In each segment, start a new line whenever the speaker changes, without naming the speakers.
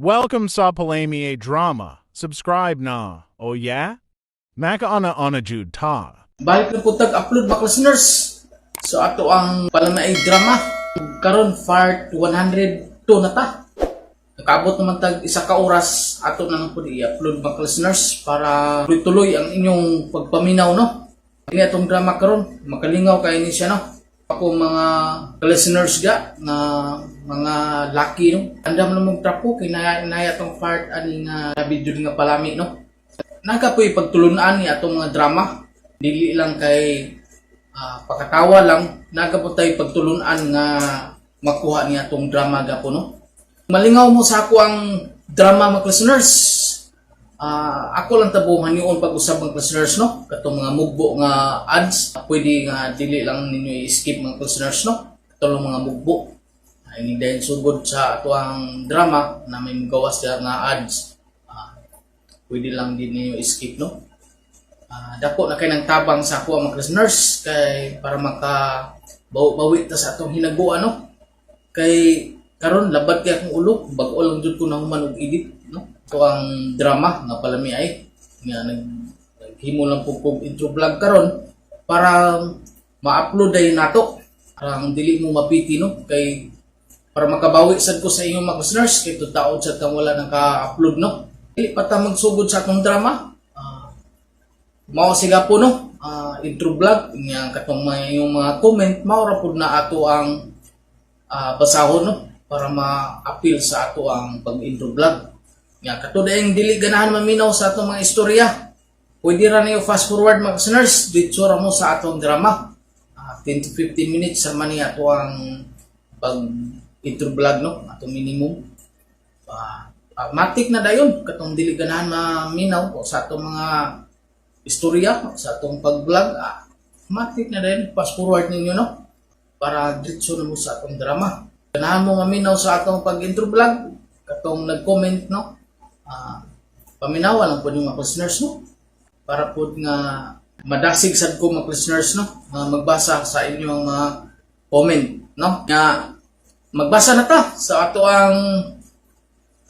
Welcome sa Palami Drama. Subscribe na. Oh yeah? Maka ana jud ta.
Balik na po tag-upload mga listeners. So ato ang Palami drama. Karon part 102 na ta. Nakaabot naman tag isa ka oras ato na lang po i-upload mga listeners para tuloy-tuloy ang inyong pagpaminaw no. Ini atong drama karon, makalingaw kay ni siya no. Ako mga listeners ga na mga lucky no. Andam na mong trapo kay naya tong part ani nga video nga Palami no. Nagapoy pagtulunan ni atong mga drama. Dili lang kay pakatawa lang, nagaputay pagtulunan nga makuha niya atong drama gapo no. Malingaw mo sa ako ang drama mga listeners. Ako lang tabuhan yun pag-usap mga listeners no. Katong mga mugbo nga ads, pwede nga dili lang ninyo i-skip mga listeners no. Katong mga mugbo. Ini dahil sugod sa ato ang drama na may magawas nga ads. Pwede lang din ninyo i-skip no. Dako na kay nang tabang sa ako mga listeners kay para maka bawi ta sa atong hinaguan no. Kay karon labad kay akong ulo, bag-o lang jud ko na human og edit no. Ito ang drama nga Palami ay nga naghimo lang po intro vlog karon para ma-upload ay nato. Ang dili mo mapiti no kay para makabawi sad ko sa inyong mga listeners kay taon sad kang wala naka-upload no. Dili pa ta magsugod sa atong drama. Mao siga po no intro vlog nga katong yung mga comment mao ra pud na ato ang basahon no para ma-appeal sa ato ang pag-intro vlog. Nga kato daing dili ganahan maminaw sa atong mga istorya. Pwede ra niyo fast forward mga listeners, dito ra mo sa atong drama. 10 to 15 minutes sa mani ato ang pag-intro vlog no, atong minimum. Matik na dayon katong dili ganahan maminaw sa atong mga istorya sa atong pag-vlog. Matik na dayon fast forward ninyo no para dito na mo sa atong drama. Ganahan mo maminaw sa atong pag-intro vlog katong nag-comment no. Paminawa lang po yung mga listeners no para po nga madasig sad ko mga listeners no magbasa sa inyong mga comment no nga magbasa na ta sa ato ang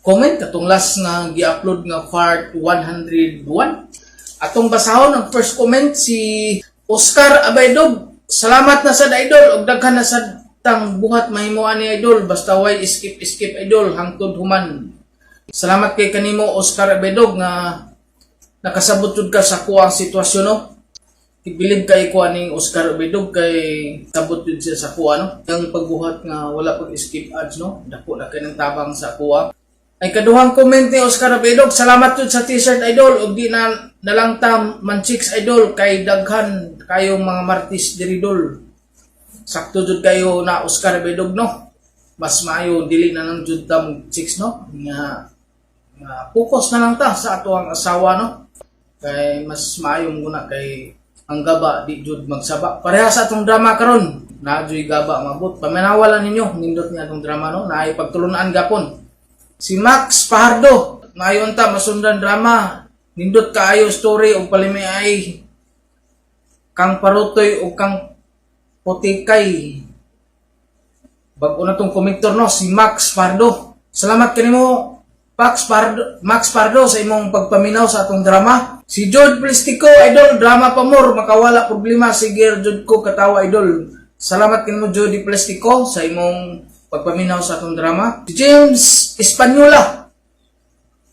comment katong last nga gi-upload nga part 101. Atong basahon ang first comment si Oscar Abaydog. Salamat na sad idol og daghan na sad tang buhat mahimuan ni idol basta way skip idol hangtod human. Salamat kay kanimo Oscar Abaydog nga nakasabot jud ka sa kuang sitwasyon no. Ibilib kay ko aning Oscar Abaydog kay sabot jud siya sa kuha no. Ang pagbuhat nga wala pag skip ads no. Dako na kay nang tabang sa kuha. Ay kaduhang comment ni Oscar Abaydog, salamat jud sa t-shirt idol ug di na nalang tam manchicks idol kay daghan kayong mga martis diri dol. Sakto jud kayo na Oscar Abaydog no. Mas maayo dili na nang jud tam chicks no. Nga focus na lang ta sa ato ang asawa no. Kay mas maayo muna kay ang gaba di jud magsaba. Pareha sa atong drama karon. Na jud gaba mabot. Paminawalan ninyo nindot niya atong drama no. Naay pagtulunan gapon. Si Max Pahardo, ngayon ta masundan drama. Nindot kaayo story og Palami ay kang parutoy o kang putikay. Bago na tong komektor no, si Max Pardo. Salamat kanimo Max Pardo sa imong pagpaminaw sa atong drama. Si Jod Plistico, idol, drama pa more, makawala problema. Sige, Jod ko katawa, idol. Salamat kanimo Jody Plistico sa imong pagpaminaw sa atong drama. Si James Espanyola,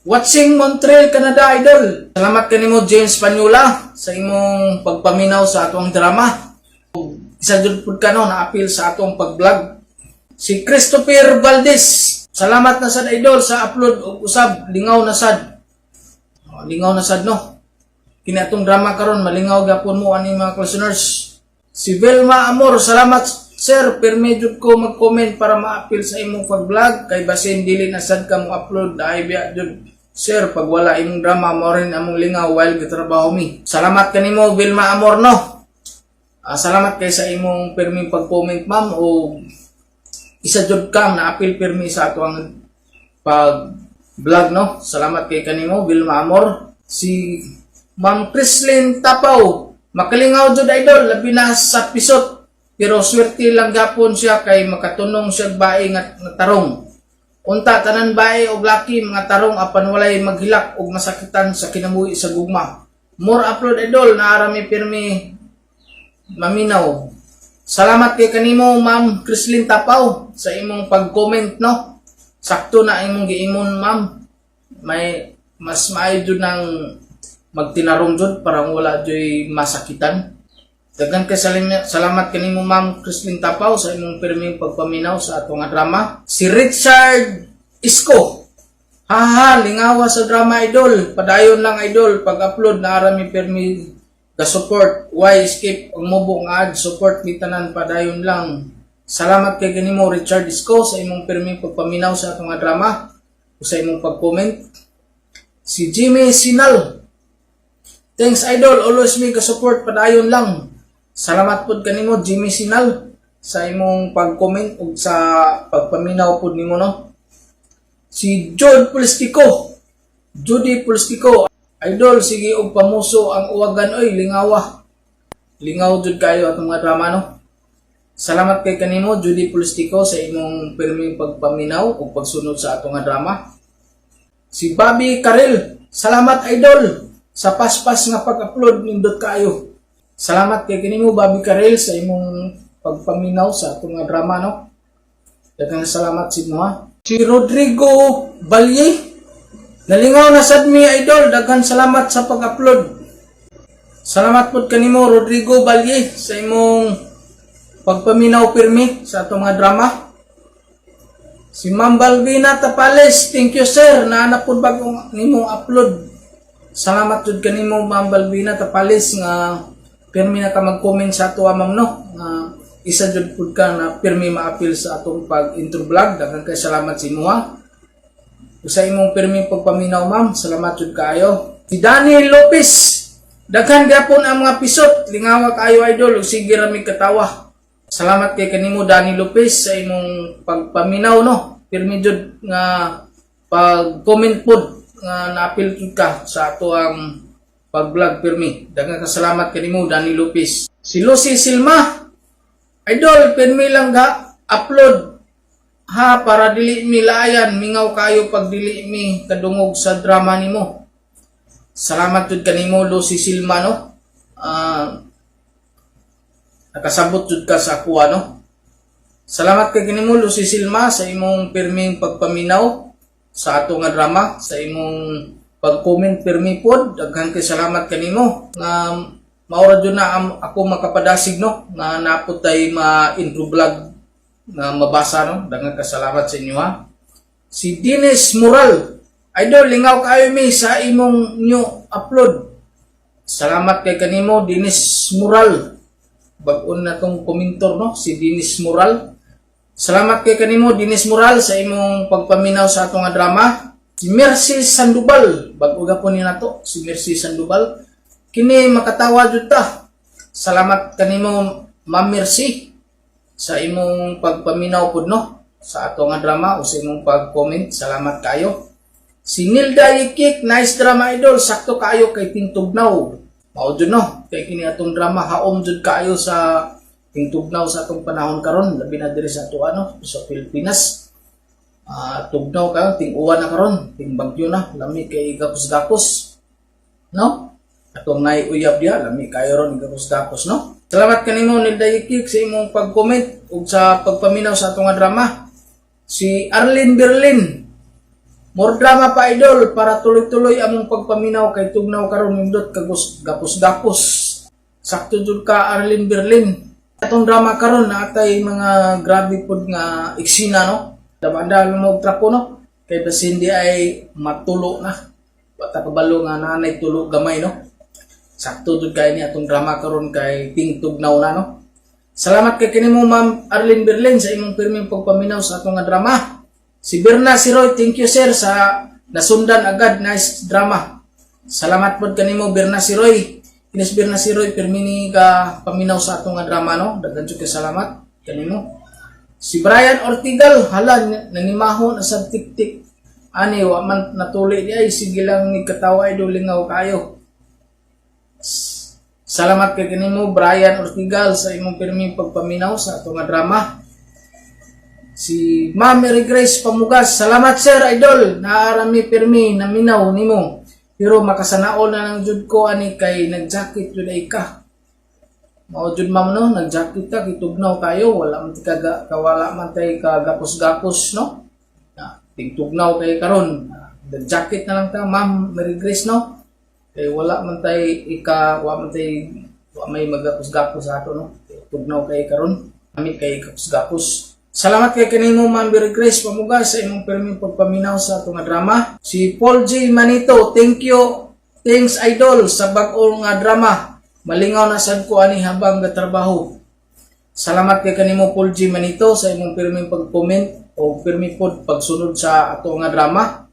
watching Montreal, Canada, idol. Salamat kanimo James Espanyola sa imong pagpaminaw sa atong drama. Isa jud pud kano na-appeal sa atong pag-vlog. Si Christopher Valdez, salamat na sad idol sa upload og usab lingaw na sad. Lingaw na sad no. Kini atong drama karon malingaw gyapon mo ani mga listeners. Si Velma Amor, salamat sir, permi jud ko mag-comment para ma-appeal sa imong pag-vlog kay basin dili na sad ka mo upload dai biya jud. Sir, pag wala imong drama mo rin among lingaw while gitrabaho mi. Salamat kanimo Velma Amor no. Salamat kay sa imong permi pag-comment ma'am o isa jud kang na-appeal permi sa ato ang pag-vlog no. Salamat kay kanimo Vilma Amor. Si Ma'am Crislin Tapaw, makalingaw jud idol labi na sa pisot pero swerte lang gapon siya kay makatunong siya bae nga tarong. Unta tanan bae og laki mga tarong apan walay maghilak og masakitan sa kinabuhi sa gugma. More upload idol na arami pirmi maminaw. Salamat kay kanimo Ma'am Crislin Tapaw sa imong pag-comment no. Sakto na imong giingon ma'am. May mas maayo jud nang magtinarong jud para wala joy masakitan. Daghan kay salamat kanimo Ma'am Crislin Tapaw sa imong pirming pagpaminaw sa atong drama. Si Richard Isko. Haha, lingawa sa drama idol. Padayon lang idol pag-upload na arami pirmi ga support. Why skip ang mobo nga ad support ni tanan padayon lang. Salamat kay kanimo Richard Isko sa imong pirming pagpaminaw sa atong drama o sa imong pag-comment. Si Jimmy Sinal. Thanks idol, always me ka support padayon lang. Salamat pod kanimo Jimmy Sinal sa imong pag-comment ug sa pagpaminaw pod nimo no. Si Judy Pulstico. Idol sige og pamuso ang uwagan oy lingawa. Lingaw jud kayo atong mga drama no. Salamat kay kanimo Judy Pulstico sa imong pirming pagpaminaw ug pagsunod sa atong drama. Si Bobby Karel. Salamat idol sa paspas nga pag-upload nindot kayo. Salamat kay kanimo Bobby Karel sa imong pagpaminaw sa atong drama no. Daghang salamat sa inyo ha. Si Rodrigo Balye. Nalingaw na sad mi idol, daghang salamat sa pag-upload. Salamat pod kanimo Rodrigo Balye sa imong pagpaminaw pirmi sa atong drama. Si Ma'am Balbina Tapales, thank you sir, naanap pod bagong nimong upload. Salamat jud kanimo Ma'am Balbina Tapales nga pirmi na ka mag-comment sa ato ma'am no. Isa jud pud ka na pirmi ma-appeal sa atong pag-intro vlog. Daghang kay salamat sa imo ha. Sa imong pirmi pagpaminaw ma'am, salamat jud kaayo. Si Daniel Lopez, daghan gyapon ang mga pisot, lingawa kaayo idol ug sige ra mi katawa. Salamat kay kanimo Daniel Lopez sa imong pagpaminaw no. Pirmi jud nga pag-comment pod nga na-appeal jud ka sa ato ang pag-vlog pirmi. Daghang salamat kanimo Daniel Lopez. Si Lucy Silma, idol pirmi lang ga upload ha para dili mi laayan mingaw kayo pag dili mi kadungog sa drama nimo. Salamat jud kanimo Lucy Silma no. Nakasabot jud ka sa kuha no. Salamat kay kanimo Lucy Silma sa imong pirming pagpaminaw sa atong drama, sa imong pag-comment pirmi pod. Daghang kay salamat kanimo nga maura jud na ako makapadasig no nga napod tay ma-intro vlog na mabasa no. Daghang kasalamat sa inyo ha. Si Dennis Moral, idol lingaw kayo mi sa imong new upload. Salamat kay kanimo Dennis Moral. Bag-on na tong komentor no, si Dennis Moral. Salamat kay kanimo Dennis Moral sa imong pagpaminaw sa atong drama. Si Mercy Sandoval, bag-o gapon ni nato si Mercy Sandoval. Kini makatawa jud ta. Salamat kanimo Ma'am Mercy sa imong pagpaminaw pud no sa atong drama o sa imong pag-comment. Salamat kayo. Si Nilda Yikik, nice drama idol, sakto kayo kay Tingtugnaw. Mao jud no, kay kini atong drama haom jud kayo sa Tingtugnaw sa atong panahon karon, labi na diri sa ato sa Pilipinas. Tugnaw kayo, ting-uwan na karon, ting bagyo na, lami kay gapos-gapos. No? Atong naiuyab diha, lami kayo ron gapos-gapos no. Salamat kanimo Nilda Yikik sa imong pag-comment ug sa pagpaminaw sa atong drama. Si Arlene Berlin, more drama pa idol para tuloy-tuloy among pagpaminaw kay tugnaw karon nindot gapos-gapos. Sakto jud ka Arlene Berlin. Atong drama karon naatay mga grabe pod nga eksena no. Damanda mo trapo no. Kay basin di ay matulo na. Wata kabalo nga nanay tulo gamay no. Sakto jud kay ni atong drama karon kay tingtugnaw na no. Salamat kay kanimo Ma'am Arlene Berlin sa imong pirming pagpaminaw sa atong drama. Si Berna Siroy, thank you sir sa nasundan agad, nice drama. Salamat pod kanimo Berna Siroy. Kinis Berna Siroy pirmini ka paminaw sa atong drama no. Daghan jud kay salamat kanimo. Si Brian Ortigal, hala nanimaho na sa tik-tik. Ani wa man natuli di ay sige lang ni katawa idol lingaw kayo. Salamat kay kanimo Brian Ortigal sa imong pirming pagpaminaw sa atong drama. Si Ma'am Mary Grace Pamugas, salamat sir idol, naarami pirmi na minaw nimo. Pero makasanaol na lang jud ko ani kay nagjakit jud ay ka. Mao jud ma'am no, nagjakit ka kitugnaw kayo, wala man ti kawala man tay kagapos-gapos no. Tingtugnaw kay karon. Nagjakit na lang ta Ma'am Mary Grace no. Kay wala man tay may magapos-gapos sa ato no. Tugnaw kay karon, kami kay gapos-gapos. Salamat kay kanimo Ma'am Mary Grace Pamugas sa imong perming pagpaminaw sa atong drama. Si Paul J. Manito, thank you. Thanks idol sa bag-o nga drama. Malingaw na sad ko ani habang gatrabaho. Salamat kay kanimo Paul J. Manito sa imong perming pag-comment o permi pod pagsunod sa ato nga drama.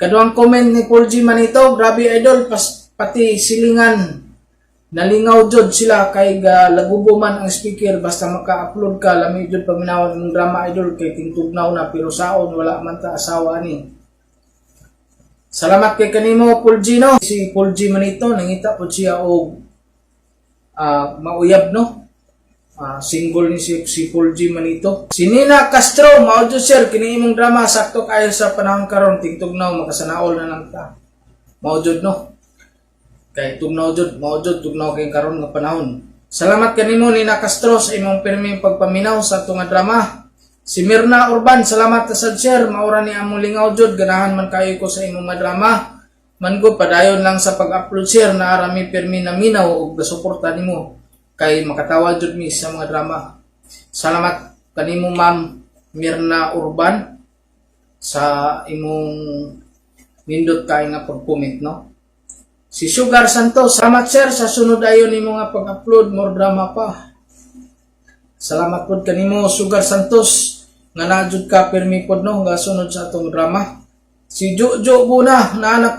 Kaduang comment ni Paul J. Manito, grabe idol pati silingan. Nalingaw jud sila kay lagubo man ang speaker basta maka-upload ka lami jud paminawan ng drama idol kay tingtugnaw na pero saon wala man ta asawa ani. Salamat kay kanimo Paul G no. Si Paul G Manito nangita po siya og mauyab no. Single ni si Paul G Manito. Si Nina Castro, mao jud sir kini imong drama sakto kayo sa panahon karon tingtugnaw makasanaol na lang ta. Mao jud no. Kay tugnaw jud, mao jud tugnaw kay karon nga panahon. Salamat kanimo Nina Castro sa imong perming pagpaminaw sa atong drama. Si Mirna Urban, salamat sa share, maura ni among lingaw jud, ganahan man kayo ko sa imong drama. Manggo padayon lang sa pag-upload share na arami permi na minaw ug gasuporta nimo kay makatawa jud mi sa mga drama. Salamat kanimo Ma'am Mirna Urban sa imong nindot kay nga pag-comment no. Si Sugar Santos, salamat sir sa sunod ayon nimo nga pag-upload more drama pa. Salamat pod kanimo Sugar Santos nga najud ka permi pod no nga sunod sa atong drama. Si Jojo Buna, naana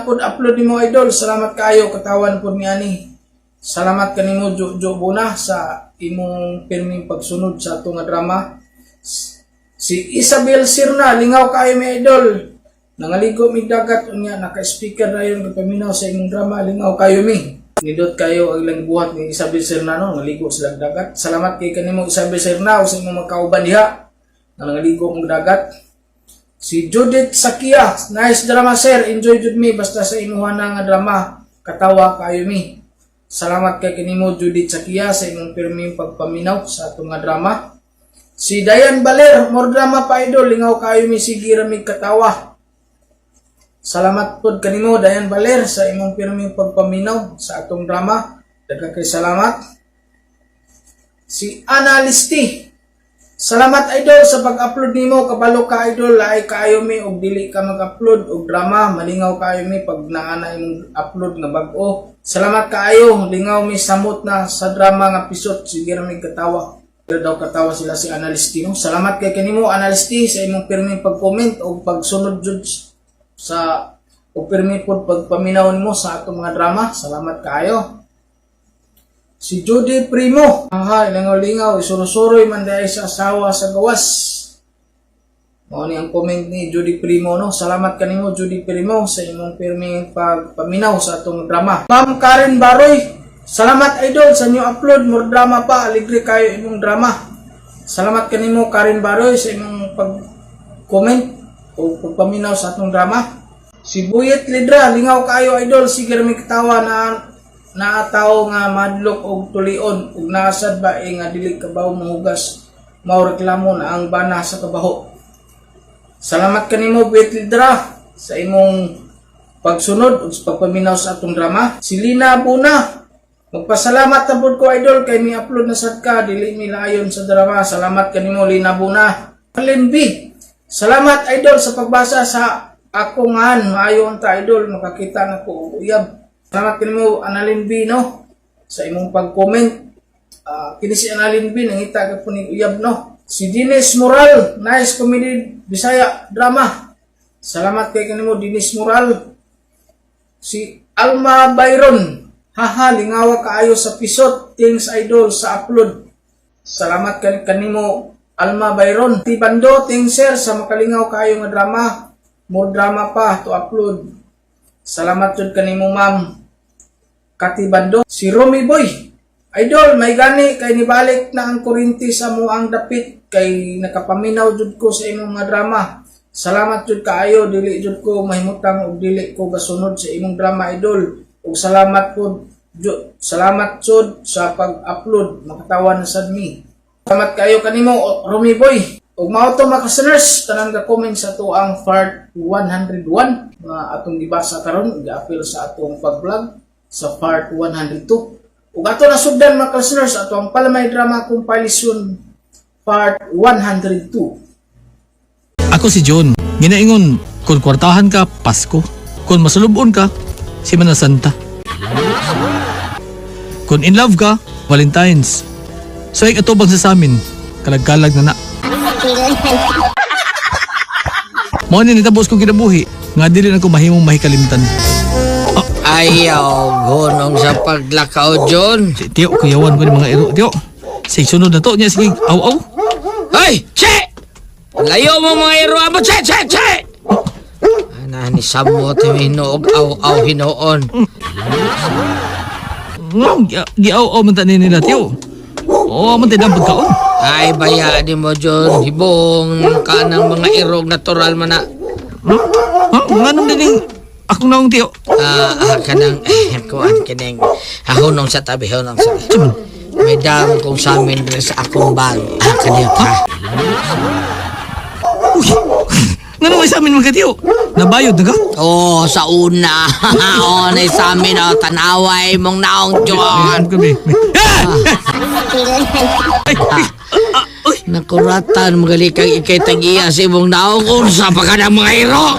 pod upload nimo idol. Salamat kaayo katawan pod niani. Salamat kanimo Jojo Buna sa imong permi pagsunod sa atong drama. Si Isabel Sirna, lingaw kaayo mi idol. Nangaligo mi dagat unya naka-speaker na yung kapaminaw sa imong drama lingaw kayo mi. Nidot kayo ang ilang buhat ni Isabel Sirna no naligo sila dagat. Salamat kay kanimo Isabel Sirna sa imong makauban diha. Nangaligo mong dagat. Si Judith Sakia, nice drama sir. Enjoy jud mi basta sa imuha nga drama. Katawa kayo mi. Salamat kay kanimo Judith Sakia sa imong perming pagpaminaw sa atong nga drama. Si Dayan Baler, more drama pa idol lingaw kayo mi sige ra mi katawa. Salamat pod kanimo Dayan Baler sa imong pirming pagpaminaw sa atong drama. Daghang kay salamat. Si Ana Listi, salamat idol sa pag-upload nimo kabalo ka idol laay kaayo mi og dili ka mag-upload og drama malingaw kaayo mi pag naana imong upload nga bag-o. Salamat kaayo lingaw mi samot na sa drama nga episode sige ra mi katawa. Pero daw katawa sila si Ana Listi no. Salamat kay kanimo Ana Listi sa imong pirming pag-comment og pagsunod jud sa permi pod pagpaminaw nimo sa atong mga drama. Salamat kaayo. Si Judy Primo, lingaw-lingaw isurusuroy man dahil sa asawa sa gawas. Mao ni ang comment ni Judy Primo no. Salamat kanimo Judy Primo sa imong pirmi pagpaminaw sa atong drama. Ma'am Karen Baroy, salamat idol sa new upload more drama pa aligre kayo imong drama. Salamat kanimo Karen Baroy sa imong pag-comment o pagpaminaw sa atong drama. Si Buyet Lidra, lingaw kayo idol, sige ra mi katawa na naataw nga madlok og tulion ug naasad ba nga dili kabaw mahugas mao reklamo na ang bana sa kabaho. Salamat kanimo Buyet Lidra sa imong pagsunod ug pagpaminaw sa atong drama. Si Lina Buna, magpasalamat tabod ko idol kay mi upload na sad ka dili mi layon sa drama. Salamat kanimo Lina Buna. Alin B, salamat idol sa pagbasa sa akong maayo ta idol makakita na ko uyab. Salamat kanimo Annalyn B no sa imong pag-comment. Kini si Annalyn B nangita ka po ni uyab no. Si Dennis Moral, nice comedy Bisaya drama. Salamat kay kanimo Dennis Moral. Si Alma Byron, haha lingawa kaayo sa pisot things idol sa upload. Salamat kanimo Alma Byron. Ti Bando, thanks sir sa makalingaw kayo nga drama. More drama pa to upload. Salamat jud kanimo Ma'am Kati Bando. Si Romy Boy, Idol, may gani kay nibalik na ang kurinti sa muang dapit kay nakapaminaw jud ko sa imong mga drama. Salamat jud kaayo, dili jud ko mahimutang og dili ko gasunod sa imong drama, idol. Ug salamat jud sa pag-upload, makatawa na sad mi. Salamat kayo kanimo, Romy Boy. Ug mao to mga listeners, tanang ka-comment sa ato ang part 101 nga atong gibasa karon, gi-appeal sa atong pag-vlog sa part 102. Ug ato na sugdan mga listeners, ato ang Palamay Drama Compilation part 102.
Ako si John. Ginaingon, kung kwartahan ka, Pasko. Kung masulubon ka, Semana Santa. Kung in love ka, Valentine's. So ay katubang sa amin, kalag-kalag na na. Mao ni nitabos kong kinabuhi, nga dili na ko mahimong mahikalimtan.
Ayaw, gunong sa paglakaw, John.
Si Tiyo, kuyawan ko ng mga ero. Tiyo, say sunod na to niya, sige, aw-aw.
Hoy, che! Layo mo mga iro mo, che! Ana ni Samot, hinuog aw-aw hinoon.
Giaw-aw man tanin nila, Tiyo. Oo, man tayo pagkaon.
Ay, baya di mo, John. Hibong ka ng mga irog natural man na.
Ha? Nga nung dining akong naong, Tiyo.
Kanang, kuhan, kanang, hahunong sa tabi, hahunong sa tabi. May dam kong sa amin rin sa akong bag. Kaniyot ha.
Uy, nga nung may sa amin mga, Tiyo. Nabayod na ka?
Oo, sa una. Oo, na sa amin, tanaway mong naong, John. Nakuratan, magali kang ikay tag-iya sa imong naong unsa pa ka ng mga iro.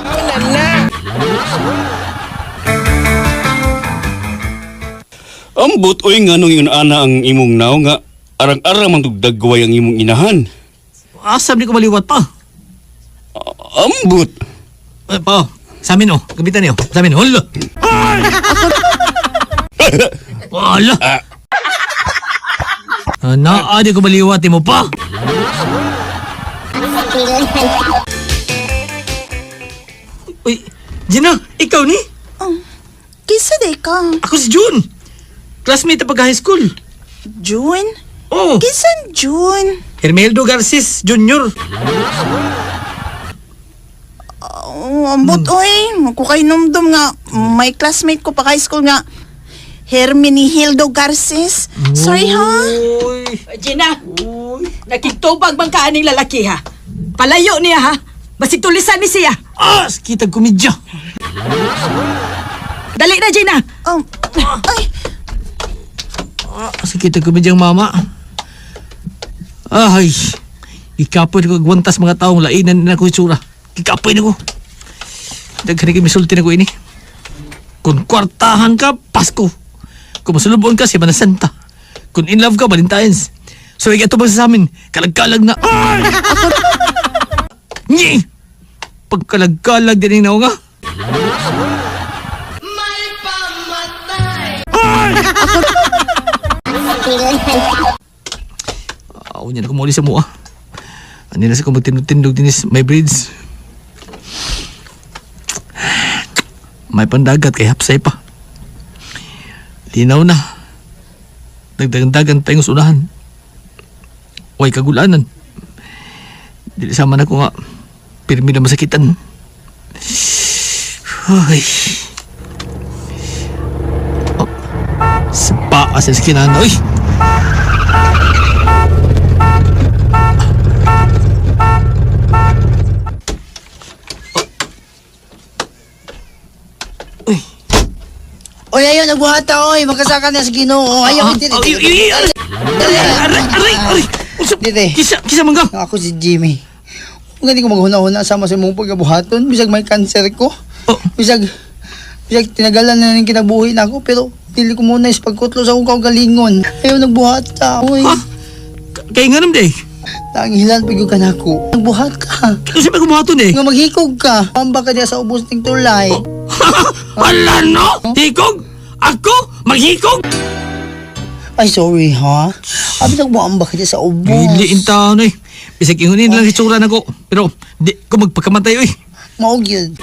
Ambot oy nga nung yun ana ang imong naw nga arang-arang man dagway ang imong inahan.
Asam di ko maliwat pa.
Ambot.
Pa, sa amin oh. Gabitan niyo. Sa amin. Hala! Hala! Naadi ko maliwati mo pa. Uy, Gina, ikaw ni?
Kisa day ka?
Ako si June. Classmate pag high school.
June?
Oh,
Kisan June?
Hermeldo Garces Jr.
Ambot oy, ko kay numdum nga may classmate ko pa high school nga Hermini Hildo Garces. Sorry ha?
Uy.
Gina, nakitubag bang ka aning lalaki ha? Palayo niya ha? Basig tulisan ni siya.
Kitag komedya.
Dali na, Gina.
Ay,
Kitag komedyang mama. Ay, ikapoy na ko gwantas mga taong lainan na ko itsura. Ikapoy na ko. Daghan kami sulti na ko ini. Kung kwartahan ka, Pasko. Kung masulubon ka, Semana Santa. Kung in love ka, Valentine's. So, ito ba sa amin? Kalag-kalag na. Nyi! Pagkalag-kalag din yung nga. May pamatay! Niyan ako muli sa mua. Ano na sa kung magtindog-tindog din may breeds. May pandagat kay hapsay pa. Linaw na. Nagdagan-dagan pa yung unahan. Huwag kagulanan. Dili sama na ko nga. Pirmi na masakitan. Ay. Oh. Sapa sa skinan. Uy!
Oy, ayaw, nagbuhata, oy. Magkasaka na sa Ginoo. Ayaw, hindi.
Aray!
Dite.
Kisa mangga.
Ako si Jimmy. Kung hindi ko maghuna-huna sama sa mong pagkabuhaton, bisag may cancer ko. Bisag tinagalan na ng kinabuhi na ako, pero dili ko muna is pagkutlo sa akong kaugalingon. Ayaw, nagbuhata, oy.
Ha? Kaya nga naman day.
Tangilan pag ka na ako. Nagbuhat ka.
Kasi pa kumaton eh.
Nga maghikog ka. Pamba ka diya sa ubos ng tulay.
Wala no? Hikog? Ako? Maghikog?
Ay, sorry ha. Abi nagbuamba ka diya sa ubos.
Pili in taon eh. Bisag ingunin lang itsura na ko. Pero di ko magpagkamatay eh.
Maog yun.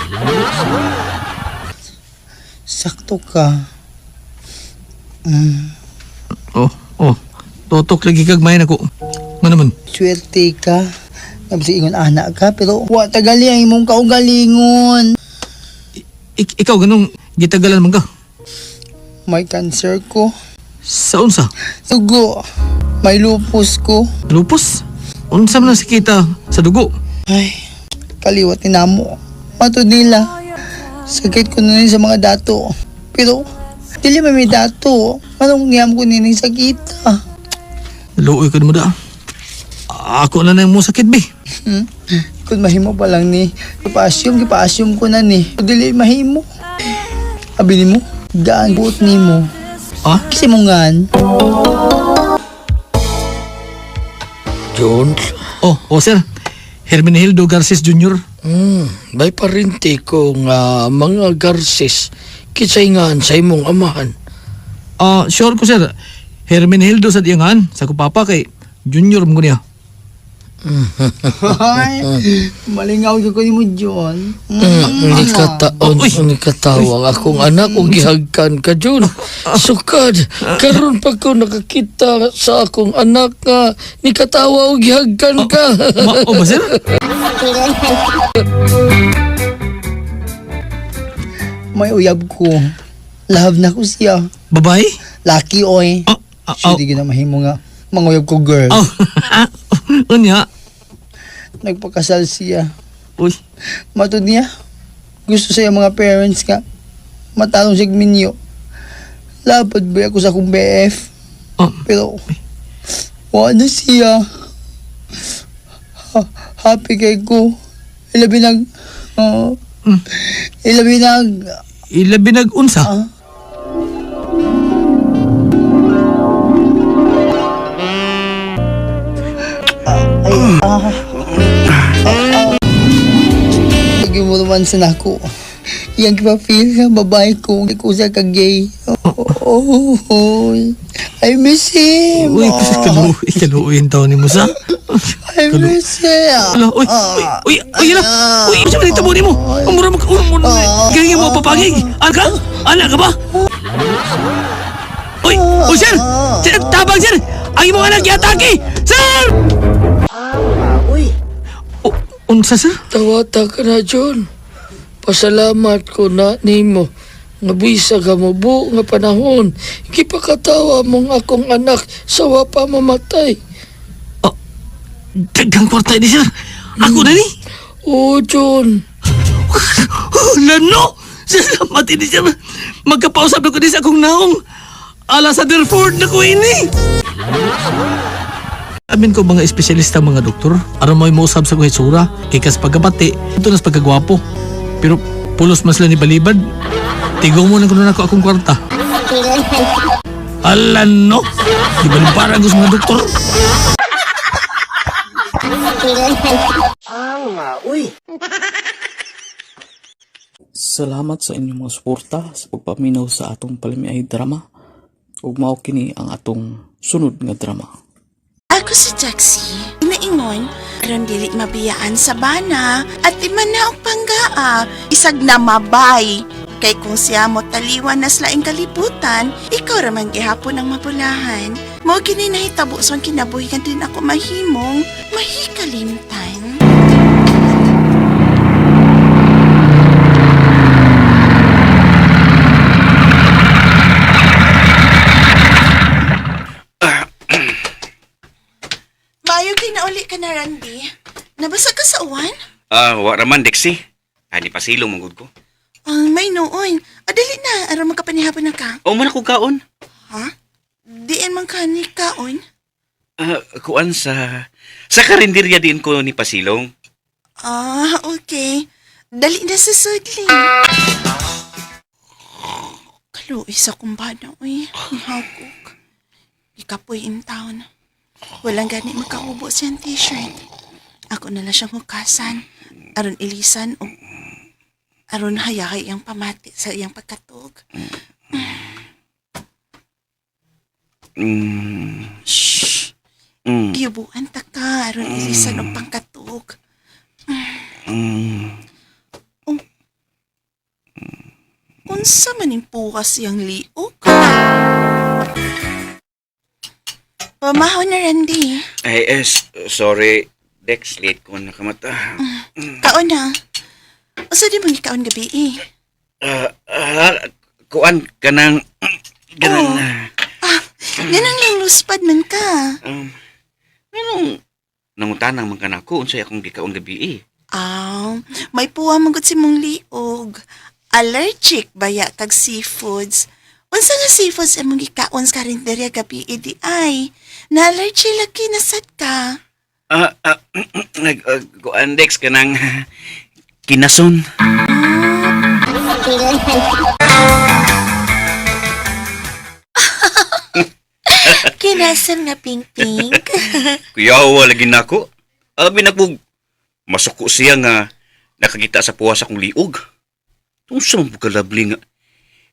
Sakto ka.
Oh, Oh, totok lagi kagmayan ako. Nga naman.
Swerte ka. Nabsi ingon anak ka, pero wa tagali ang imong kaugalingon.
Ikaw ganong gitagalan man ka.
May cancer ko.
Sa unsa?
Dugo. May lupus ko.
Lupus? Unsa man ang sakita sa dugo?
Ay, kaliwat ni namo. Matod nila. Sakit ko na rin sa mga dato. Pero, dili may dato. Anong ngiyam ko nini sakita?
Luoy ka mo da. Ako na mo sakit, be.
Kung mahimo pa lang ni, gipa-assume ko na ni. Kung dili mahimo. Abi ni mo, gaan buot ni mo.
Ah?
Kasi mo ngan.
John,
Oh, sir. Hermenegildo Garces Jr.
may parinti ko nga mga Garces kitsayngan sa imong amahan.
Sure ko, sir. Hermenegildo sa diyangan, sa kupapa kay Junior mo niya.
Ay, malingaw ko ni mo, John.
Ni kataon,
Uy.
ni katawang akong anak o gihagkan ka, John. Sukad, karon pa ko nakakita sa akong anak nga ni katawa o gihagkan ka.
Ba, sir?
May uyab ko. Love na ko siya.
Babae?
Lucky, oy. Siya di na mahimo nga. Manguyab ko, girl.
Unya?
Nagpakasal siya.
Uy.
Matod niya, gusto sa mga parents nga matalong siya minyo. Lapad ba ako sa akong BF? Pero, wala na siya. Happy kay ko. Ilabi
Ilabinag-unsa?
Lagi mo naman sa nako. Yang kipa-feel nga babae ko. Hindi ko siya ka-gay. I miss him.
Uy, kaluuin taon ni Musa.
I miss him.
Ala, uy, ala. Uy, siya manita mo ni mo. Umura mo, gawin mo papagig. Anak ka ba? Uy, sir! Sir, tabang, sir! Ang imong anak yataki! Sir! Unsa, sir?
Tawata ka na, John. Pasalamat ko na nimo. Nga bisa ka mo bu nga panahon. Gipakatawa mong akong anak sa wapa mamatay.
Dagang kwarta ni sir. Ako na ni.
Oo, John.
Lano! Salamat ini sir. Magkapausap na ko din sa akong naong. Ala sa Derford na ko ini. Amin ko mga espesyalista mga doktor. Aron mo mausap sa kuhay sura. Kikas pagkabati. Ito nas pagkagwapo. Pero pulos mas lang ni balibad. Tigong mo na kuno nako akong kwarta. Alan no. Di ba parang gusto mga doktor?
Salamat sa inyong mga suporta sa pagpaminaw sa atong palimiay drama. Ug mao kini ang atong sunod nga drama.
Ako si Jaxie, naingon, aron dili mabiyaan sa bana at di man na og panggaa, isag na mabay. Kay kung siya mo taliwan na slaing kalibutan, ikaw ramang gihapon ang mabulahan. Mo kini nahitabo son kinabuhian din ako mahimong mahikalimtan. Mayog din na uli ka na, Randy. Nabasa ka sa uwan?
Wa raman, Dexy. Ani pasilong manggod ko.
May noon. Dali na, aron magkapanihapon na ka.
O man ako kaon.
Ha? Diin man ka ni kaon?
Kuan sa karinderya din ko ni pasilong.
Okay. Dali na sa sudli. Kaluoy sa kumbana, uy. Ihagok. Ikapoy in town. Walang gani makaubo siyang t-shirt. Ako na lang siyang hukasan. Aron ilisan o aron hayakay iyang pamati sa iyang pagkatog. Shhh. Gibuan ta ka aron ilisan og pangkatog. Unsa man impukas iyang liog? Pamahaw na, Randy.
Ay, sorry. Dex, late ko nakamata.
Kaon na. Asa di mong ikaon gabi eh?
Kuan ka ng... Ganang...
Ganang lang luspad man ka.
Anong... Nangutanang man ka na ako, unsay akong gikaon gabi
May puwa manggut si mong liog. Allergic baya kag seafoods. Unsa nga seafoods among gikaon sa karinderya gabi di ay? Na-allergy lagi na sad ka.
Kuan Dex ka ng... Kinason.
Kinasan nga pink-pink.
Kuyawa lagi na ako. Abi na po, masuko siya nga nakakita sa puwas akong liog. Unsa man po kalabli nga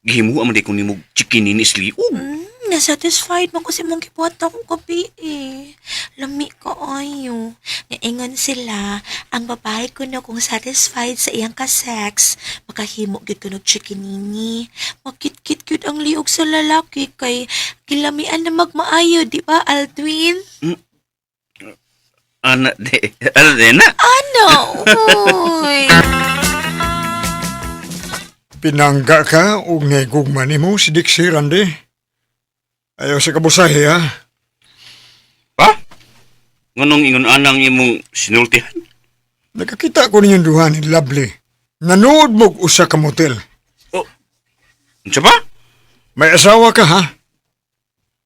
gihimuan man di ko nimog chikininis liog.
Nasatisfied man ko si mong kibuhat akong kapi eh. Lami ko ayo. Naingon sila, ang babae ko na kung satisfied sa iyang ka-sex, makahimo gid ko ng chikinini. Makit-kit-kit ang liog sa lalaki kay kilamian na magmaayo, di ba, Aldwin?
Ano din na?
Ano? Uy!
Pinangga ka og naigugma nimo si Dixie Randy. Ayaw sa kabusahi ha.
Pa? Nganong ingon anang imong sinultihan?
Nakakita ko ninyong duha ni Lovely. Nanood mo usa ka motel.
Unsa ba?
May asawa ka ha?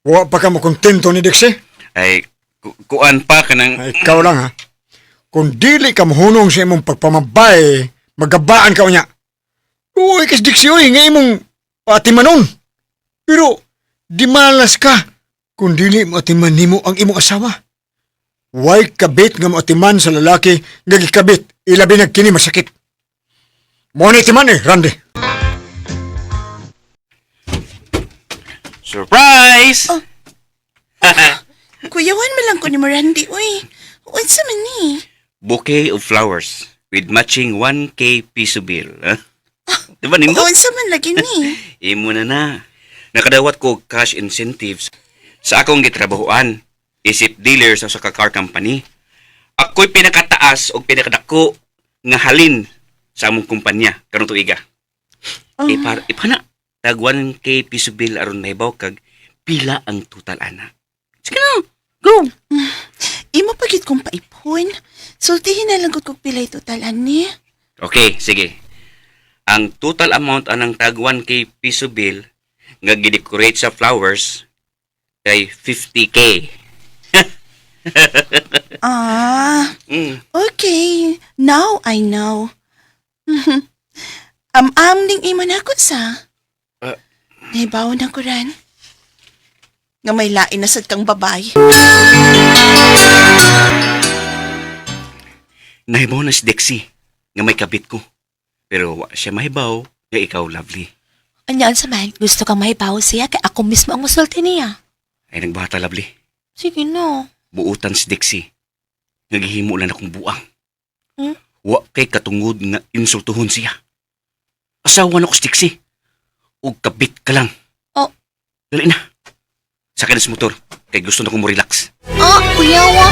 Wa pa ka mo kontento ni Dixie?
Ay, kuan pa ka ng...
Ay, ikaw lang ha. Kung dili ka mahunong sa imong pagpamabay, magabaan ka unya. Uy, kas Dixie oy, nga imong atimanon. Pero, di malas ka kung dili mo atiman nimo ang imong asawa. Way kabit nga mo atiman sa lalaki nga gikabit, ilabi na kini masakit. Mo ni atiman Randy.
Surprise!
Kuyawan mo lang ko ni Randy, uy. Unsa man ni?
Bouquet of flowers with matching 1K piso bill. Diba nindot?
Unsa man lagi ni?
Imo na. Nakadawat ko cash incentives sa akong gitrabahoan. Isip dealer sa car company. Ako'y pinakataas o pinakadako nga halin sa among kumpanya karong tuiga. Ipana, tag 1K piso bill aron nahibaw kag pila ang total ana. Sige na, go!
Imo pagit kong paipon. Sultihin na lang kong pilay total ani.
Okay, sige. Ang total amount anang tag 1K piso bill nga gidecorate sa flowers kay 50K.
Okay. Now I know. Ning imo na ko sa. Naibaw na ko ran. Nga may lain na sad kang babay.
Nahibaw na si Dexie nga may kabit ko. Pero wa siya mahibaw nga ikaw, Lovely.
Anyaan sa man, gusto kang mahibaw siya kay ako mismo ang musulti niya.
Ay nagbata, Lovely.
Sige no.
Buutan si Dexie. Nagihimo lang akong buang. Wa kay katungod nga insultuhon siya. Asawa na ko si Dexie. O kabit ka lang.
Oh.
Dali na. Sakay na sa motor. Kay gusto na kong mo relax.
Kuyawa.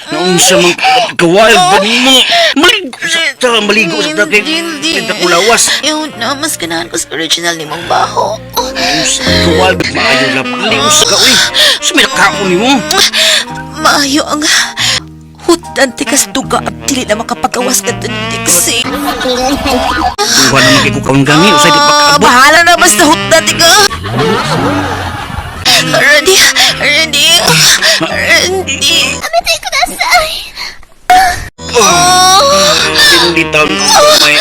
Noong sa mga kawild ba mo? Maligo sa dati. Tinta ko lawas.
Yun na, mas ganahan ko sa original ni mong baho.
Noong sa kawild, maayo na paliw sa kawi. Suminakako ni mo.
Maayo ang hutan tikas duga at dili na makapagawas ka dun, Dixie.
Buwan naman kay kukawang gani. Usay di pagkaabot.
Bahala na basta hutan tika. Randy. Amitay ko na say.
Sinulitaw mo may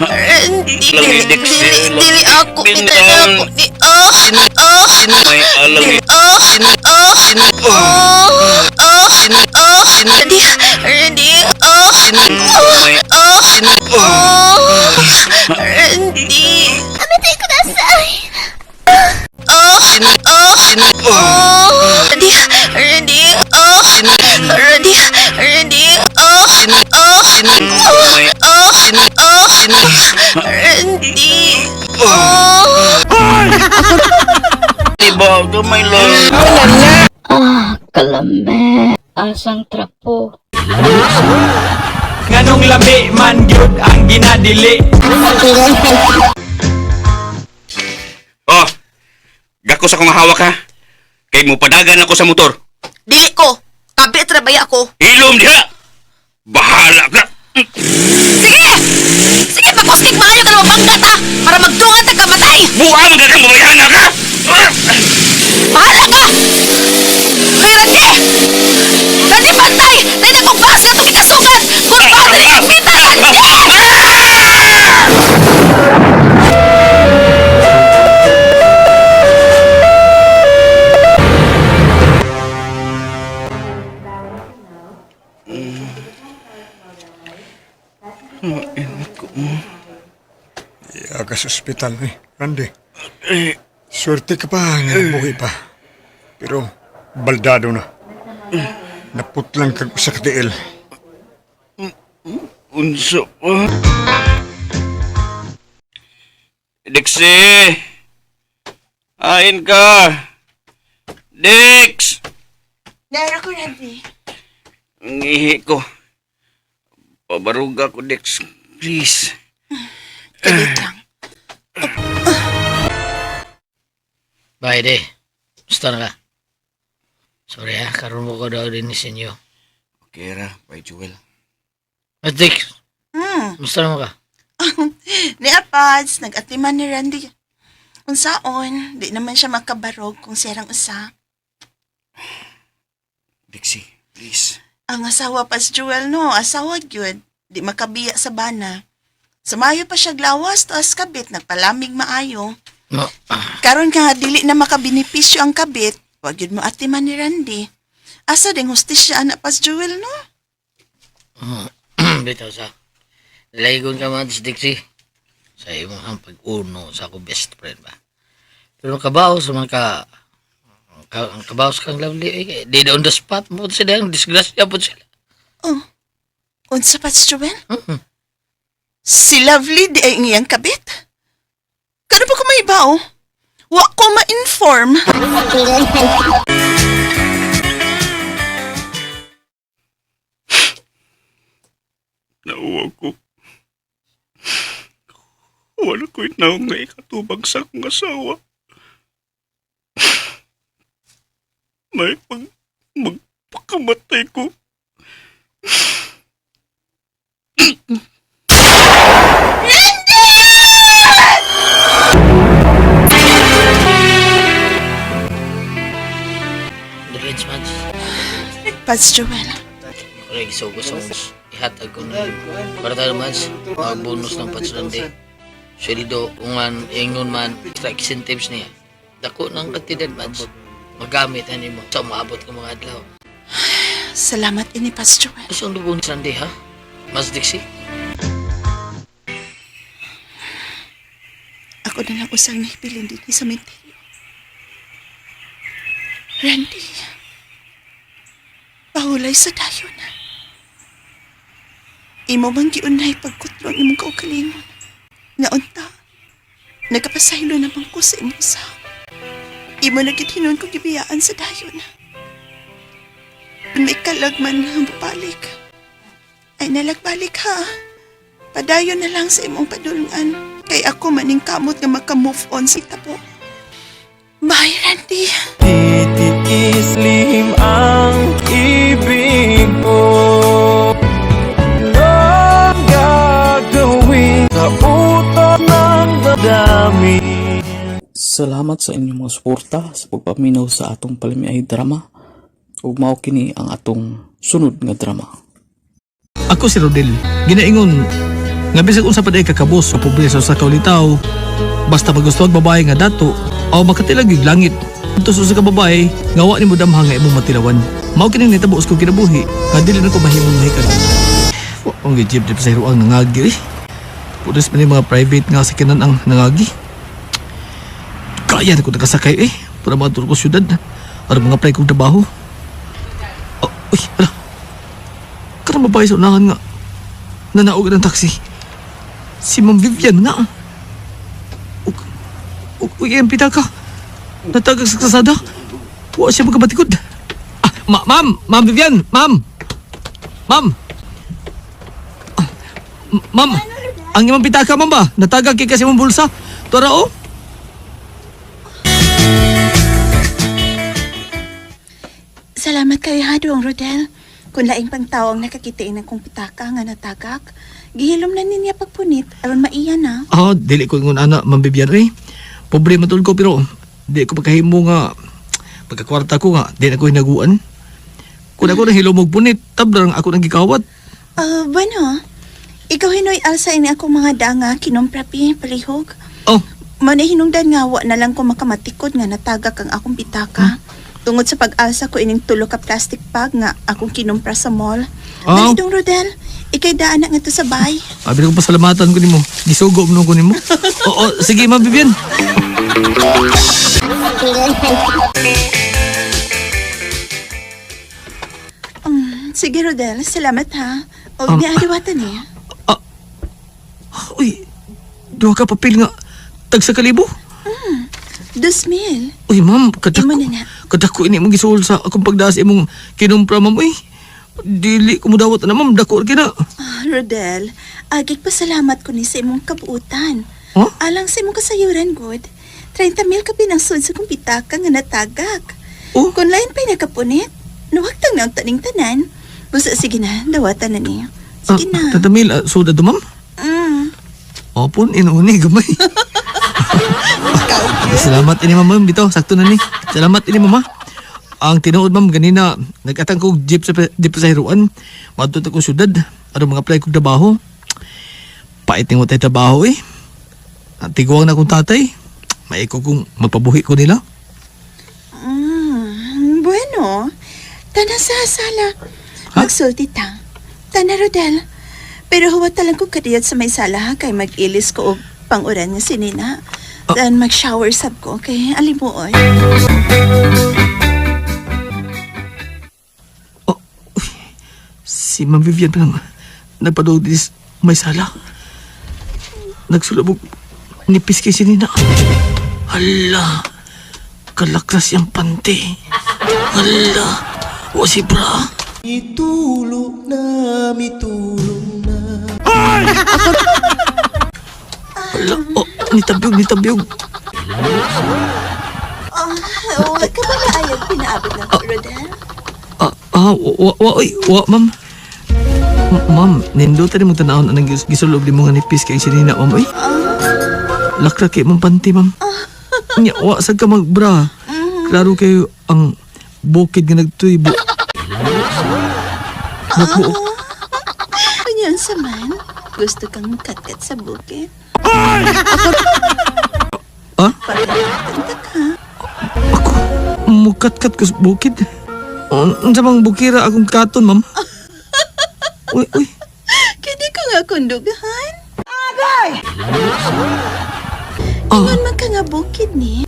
Randy. Dili ako. Itanako ni
may alam.
Randy. Amitay ko na say. Randy.
Kalame. Asang trapo.
Nganong labi man gyud ang ginadili.
Oh, gako sa kong hawak ha. Kay mo padagan ako sa motor.
Dili ko. Kabit trabaya ko.
Ilom diha! Bahala ka!
Sige! Sige, pagkusking maayo ka na mabangga ta para magdungan ta kamatay!
Buha mo kang bumayana ka!
Bahala ka! Hoy, Randy! Randy, pantay! Dahil akong bas na itong ikasugat! Goodbye! Pita, Randy!
Aga sa ospital ni Randy. Swerte ka pa nga nabuhi pa. Pero baldado na. Naputlang kag sa katiil.
Unso pa. Dixie! Ain ka! Dix!
Nara ko, Randy.
Ang ihi ko. Pabaruga ko, Dix. Please.
Kalit lang.
Bye, de. Gusto na ka? Sorry ha, karoon mo ko daw din ni senyo.
Okay ra, bye Joel.
Matik, gusto na mo ka?
Ni Apads, nag-atiman ni Randy. Kung saon, di naman siya makabarog kung siyang usa.
Dixie, please.
Ang asawa pa si Joel, no? Asawa gyud. Di makabiya sa bana. Samayo pa siya glawas, taas kabit, nagpalamig maayo.
No.
Karon ka nga dili na makabinipisyo ang kabit, wag yun mo atiman ni Randy. Asa ding hustisya anak pas Joel, no?
Bitaw sa. Laygon ka man, Dixie. Sa imong ang pag-uno sa ako best friend ba. Pero kabaw sa mga ang kabaw sa kang lovely, di on the spot mo sila, ang disgrasya po sila.
Oh, unsa pa si Joel? Si Lovely di ay ngiyang kabit? Kano ba ko may ibaw? Wa ko ma-inform.
Nauwa ko. Wala ko'y naong nga ikatubag sa akong asawa. May magpakamatay ko.
Diretso man.
Pas Joel.
Kaya gisog ko sa uns. Ihatag ko na. Para tayo man, mga bonus ng patsulande. Sweldo, ungan, ingon man, extra incentives niya. Dako ng kantidad man. Magamit ani mo sa maabot ng mga adlaw.
Salamat ini Pas Joel.
Gusto ang lubong ni Sunday ha? Mas Dixie?
Ako na lang usang nahipilin din sa mentilyo. Randy, pahulay sa dayon. Imo bang giunay pagkutlong imong kaugalingon? Naunta, nagkapasaylo naman ko sa imong sa. Imo nagitinon ko gibiyaan sa dayon. Kung may kalagman ang babalik, ay nalagbalik ha. Padayon na lang sa imong padulungan. Kay ako maning kamot nga maka-move on sa tabo. Bye, Randy.
Titiis lihim ang ibig ko. Anong gagawin sa utot ng damdamin?
Salamat sa inyong mga suporta sa pagpaminaw sa atong Palimiay drama. Ug mao kini ang atong sunod nga drama.
Ako si Rodel. Ginaingon nga bisag unsa pa day kakabos o pobre sa usa ka ulitaw, basta magustuhan babae nga dato o makatilag yung langit. Ito sa ka babae, nga wa nimo damha nga imong matilawan. Mao kini nitabuos ko kinabuhi, nga dili na ko mahimong mahikan. Wa ang gijib di sa hiruang nangagi. Pulis man yung mga private nga sakinan ang nangagi. Kaya na ko nakasakay para mga turko syudad para mga apply kong trabaho. Uy, ala. Karang babae sa unahan nga nanaog ng taxi. Si Ma'am Vivian nga. Uy, ang pita ka. Natagag sa kasada. Wa siya magkabatikod. Ma'am! Ma'am Vivian! Ma'am! Ma'am! Ma'am! Ang imong pitaka, ma'am ba? Natagag kay kasi mong bulsa. Tora, oh!
Salamat kayo ha, Duong Rodel. Kung laing pang tao ang nakakitain ng kong pitaka nga natagak, gihilom na niya pagpunit, aron maiya na.
Dili ko ingon ana, Ma'am Vivian, eh. Pobre matul ko, pero di ko pagkahimo nga pagkakwarta ko nga, di na ko hinaguan. Kung ako nahilom og punit, tablang ako nang gikawat.
Bueno, ikaw hinoy alsa ini akong mga danga, kinomprapi, palihog.
Oh.
Muna hinungdan nga, wa na lang ko makamatikod nga natagak ang akong pitaka. Tungod sa pag-alsa ko ining tulo ka plastic bag nga akong kinumpra sa mall. Dali Dong Rodel, ikay daan na nga to sa bahay.
Abi ko pasalamatan ko nimo. Gisugo mo ko nimo. Oo, sige Ma'am Vivian.
Sige Rodel, salamat ha. O niadiwatan niya.
Uy, duha ka papel nga tag sa kalibo.
2,000.
Uy, ma'am, kadako.
Imo na na.
Kadako ini mong gisuol sa akong pagdaas imong kinumpra, ma'am. Uy, dili ko mudawat na, ma'am. Dako kina.
Rodel, agig pasalamat ko ni sa imong kabuutan.
Huh?
Alang sa imong kasayuran, good. 30,000 ka pinangsud sa kong pitaka nga natagak.
Oh?
Kung lain pa'y nakapunit, nuwagtang na ang taning tanan. Busa, sige na, dawatan na niya. Sige na.
Tatamil, suda do, ma'am? Opon, inuuni, gamay. Salamat ini ma'am, bitaw, sakto na ni. Salamat ini mama. Ang tinuod ma'am ganina, nag-atang kog jeep sa hiruan. Madto ko syudad, aron mga apply kog trabaho. Pait ning utay trabaho eh. Tiguang na kong tatay. Maiko kong mapabuhi ko nila.
Bueno, tana sa sala. Magsulti ta. Tana Rodel. Pero huwag talang ko kadiyat sa may sala kay mag-ilis ko og pang-uran nga sinina. Dan mag-shower sab ko kay alimuoy.
Si Ma'am Vivian pa lang nagpadog dis may sala. Nagsulabog nipis kay sinina. Hala, kalakras yung pante. Hala, o si bra.
Mitulog na.
Hala, nitabyog.
Wala ka ba kaayag pinaabot ng Rodel?
Wa, ma'am. Ma'am, nindutan mo tanahon anang gisulob di mo nga nipis kay sinina, ma'am. Ay, lakra kay mong panty, ma'am. Nya, wa, sag ka magbra. Klaro kayo ang bukid nga nagtuybo. Naku,
Kunyan sa man, gusto kang katkat sa bukid?
mukat-kat ko sa bukid. Unsa bang bukira akong katon, ma'am? Uy.
Kini ko nga kundugahan. Agay! Ingon man ka nga bukid ni.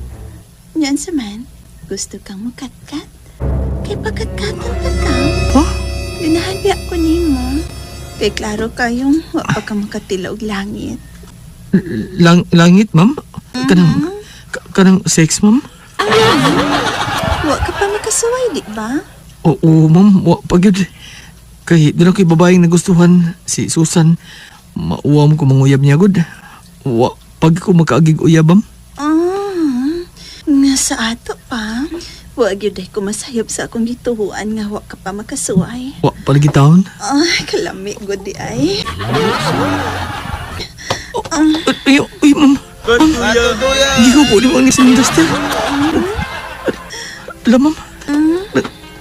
Yan sa man, gusto kang mukat-kat? Kay pagkat-katan ka ka. Ganahan biya ko ni mo. Kay klaro kayong wa pa ka makatilaw og langit.
Langit, ma'am? Kanang sex, ma'am?
Wa ka pa makasuway, di ba?
Oo, ma'am. Wa pa gyud. Kay doon ako'y babaeng nagustuhan, si Susan. Mauwam ko manguyab niya, good. Wa pag ko makaagig uyab, ma'am.
Nga sa ato pa. Wa gyud ay ko masayop sa akong gituhuan nga wa ka pa makasuway.
Wa palagi taon.
Kalami gud di ay.
Uy, ma'am. Hindi ko po di mo ang isindastan. Alam, ma'am.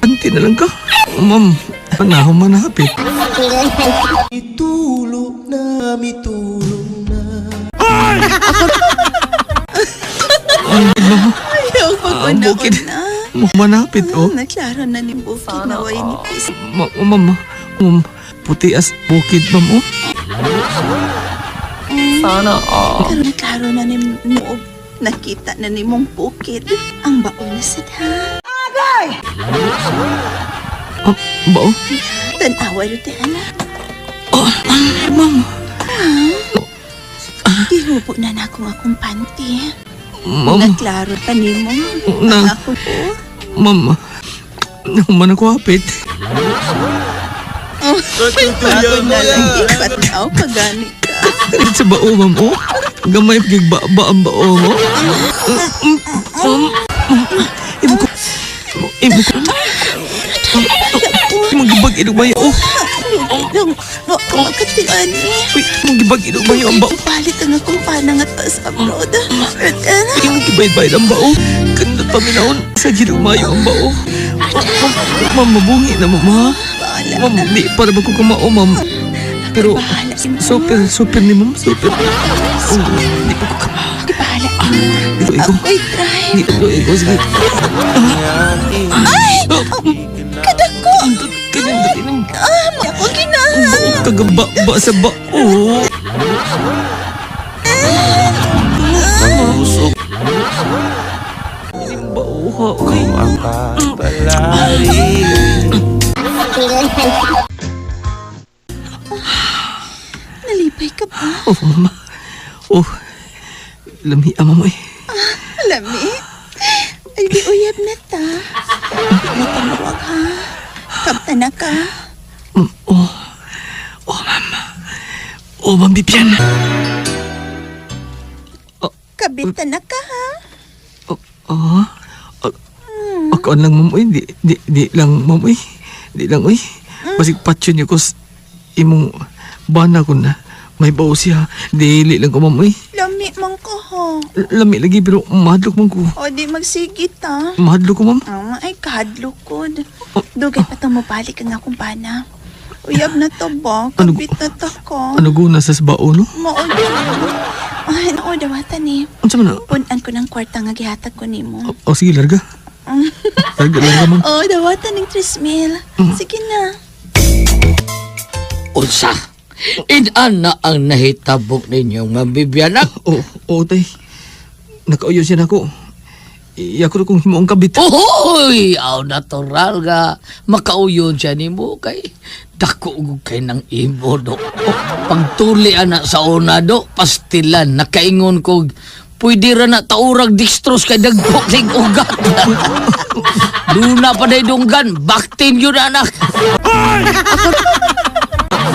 Anti na lang ka. Ma'am, panahon manahapit.
Mitulog na.
Ma'am.
Ayaw pag-una-una.
Manapit, oh.
Naklaro na ni bukid na way ni Pis.
Ma'am, puti as bukid, ma'am, oh.
Sana all. Pero naklaro na ni mo. Nakita na ni mong bukid. Ang baon na sad ha. Agay!
Bao?
Tanawa rin tayo, anak.
Ma'am.
Ihubo na akong panty.
Ma'am.
Naklaro pa ni mo.
Na.
Ako po.
Ma'am, naman ako hapit.
Bago na lang ipataw pagani ka.
Sa bao, ma'am, oh. Gamay pagigba ang bao mo. Ibo ko. Magibag inong bayo, oh.
Makatian eh.
Uy, magibag inong bayo ang bao.
Ipalit ang akong panangat pa sa abroad.
Magibay-bay ang bao. Kandat pa minahon. Sa ginumayo ang bao. Ma'am, mabungi na, ma'am, ha? Ma'am, di para ba ko kamao, ma'am? Pero, super ni ma'am, super. Di pa ko kamao.
Bahala.
Dito ikaw.
Ako'y try.
Dito ikaw, sige.
Ay! Kadako!
Kanindot.
May akong ginaha.
Kagaba sa bao. Busog. Yung bao ha.
Nalipay ka ba?
Oh, mama. Oh, lami ang mama eh.
Lami? Ay, di uyab na ta. Natanawag ha. Kapta na ka.
Oh, mama. Oh, Ma'am Bibian.
Kabita na ka ha.
Ako lang, ma'am. Di lang, ma'am. Di lang, uy. Basig patyon niyo ko imong bana ko na. May bawo siya. Dili lang ko, ma'am.
Lami man ko ha.
Lami lagi, pero mahadlok man ko.
O di magsigit ha.
Mahadlok ko, ma'am.
Ay, kahadlok ko. Dugay pa itong mabalik ang akong pana. Uyab na to ba? Kabit na to ko.
Ano guna sa bao, no?
Mauli. Ay, dawatan eh.
Ano sa mana?
Punan ko ng kwarta nga gihatag ko nimo.
Oh, sige, larga. Larga, ma'am.
Oh, dawatan ng 3,000. Sige na.
Unsa? Inan na ang nahitabok ninyong mabibiyanak?
Oo, tay. Nakauyo siya na ako. Iyak ko kung himuong kabit.
Ohoy! Aw, natural nga. Makauyon siya ni mo kay dako kay ng imo do. Pagtuli ana sa una do, pastilan. Nakaingon ko, pwede ra na taurag dextrose kay dagpok ning ugat. Luna pa day dunggan, baktim yun anak.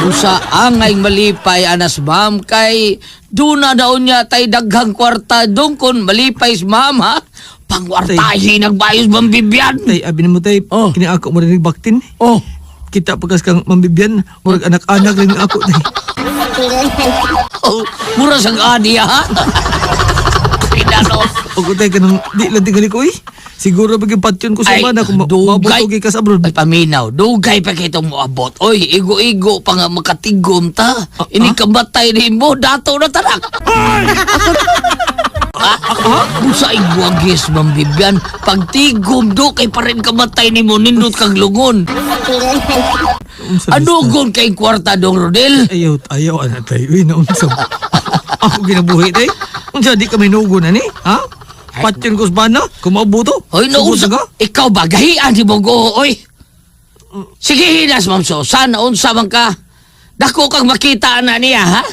Usa angay malipay anas ma'am kay duna daw niya tay daghang kwarta dong kon malipay ma'am ha. Pangwartahi nagbayos Ma'am Bibian.
Tay, abi mo tay, kini ako mo rin baktin.
Oh,
kita pagkas kang Ma'am Bibian, murag anak-anak lang ako tay.
Oh, mura sang adi ha. Pinano.
O tay kanang di lang tingali ko Siguro bagay patyon ko sa bana kung mabutogi ka sa abroad.
Ay, paminaw. Dugay pa kitong moabot. Oy, igo-igo pa nga makatigom ta. Ini kabatay ni mo, dato na tanak. Busa igwagis, Ma'am Bibian. Pagtigom do, kay pa rin kamatay ni mo, nindot kang lungon. Anugon kay kwarta dong, Rodel?
Ayaw, anak tayo. Uy, naunsam. Ako ginabuhi tayo. Kung siya di kami nugo na ni, ha? Patyon ko sa bana, kumabuto.
Oy, naunsa ka? Ikaw ba? Gahian di mo go, oy. Sige, hinas, Ma'am Susan. Naunsa man ka? Dako kang makita na niya, ha?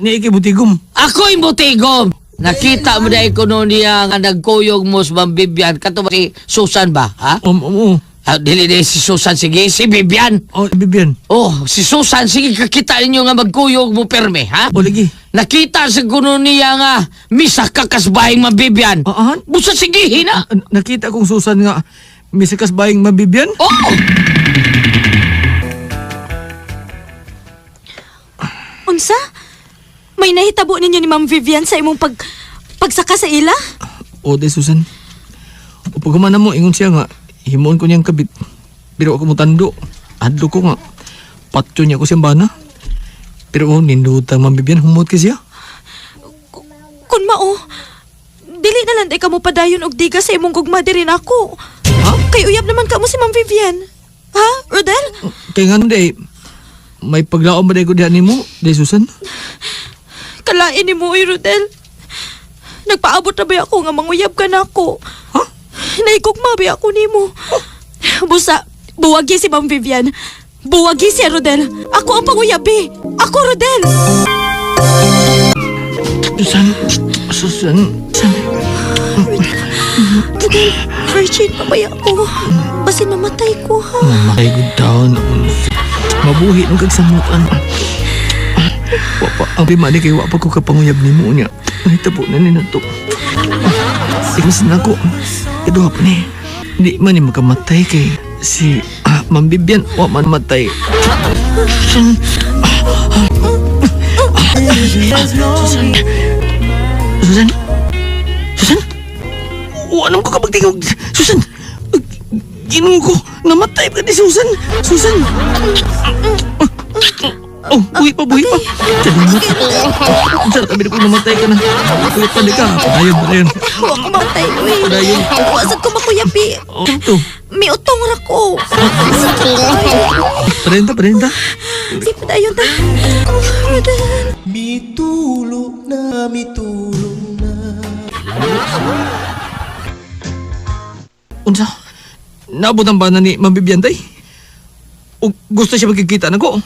Ni ikibutigom.
Ako'y butigom. Nakita mo na ko noon niya nga nagkuyog mo sa Ma'am Bibian. Kato ba si Susan ba, ha? Dili si Susan, sige, si Bibian.
Oh, Bibian.
Oh, si Susan, sige, kakita ninyo nga magkuyog mo perme, ha?
O, lagi.
Nakita sa kuno niya nga, misa kakasbahing Ma'am Bibian. Busa, sige, hina.
Nakita kong Susan nga, misa kakasbahing Ma'am Bibian?
Oh!
Unsa? May nahitabo ninyo ni Ma'am Vivian sa imong pagsaka sa ila?
O, day, Susan. O, pagkamana mo, ingon siya nga, himuon ko niyang kabit. Pero ako mo tando. Adlo ko nga. Patyo niya ko siyang bana. Pero nindutang Ma'am Bibian, humot ka siya.
Kun mao, dili na lang ka mo padayon og diga sa imong gugma diri nako.
Ha?
Kay uyab naman ka mo si Ma'am Vivian. Ha, Rodel?
Kaya nga day, may paglaom ba day ko diyan ni mo, day Susan?
Kalain ni mo, Rodel. Nagpaabot na ba ako nga manguyab ka na ako?
Ha?
Naigugma ba ako ni mo? Busa, buwagi si Ma'am Vivian. Buwagi si Rodel. Ako ang panguyabi. Ako, Rodel.
Susan.
Dugan, virgin pa ba ako? Basi mamatay ko ha.
Mamatay good down. Mabuhi nung kagsamutan. Wapa, ang pimani kay wapa ko kapanguyab ni mo niya. Nahitabo na ni nato. Imas na ako. Ito pa ni. Di man ni makamatay kay si Ma'am Bibian wa man matay. Susan. Susan. Susan. Anong ko kapagtingog? Susan. Ginong ko. Namatay pa ni Susan. Susan. Oh, buhi pa. Salamat. Sarap kami na kung namatay ka na. Kuya pa ka. Padayon.
Huwag ko mamatay, uy.
Padayon.
Huwag ko makuyapi.
Ito.
May utong ra ko.
Parenta.
Di padayon ta.
Mitulog na
Unsa? Naabot ang bana ni Ma'am Bibian, tay? O gusto siya magkikita na ko?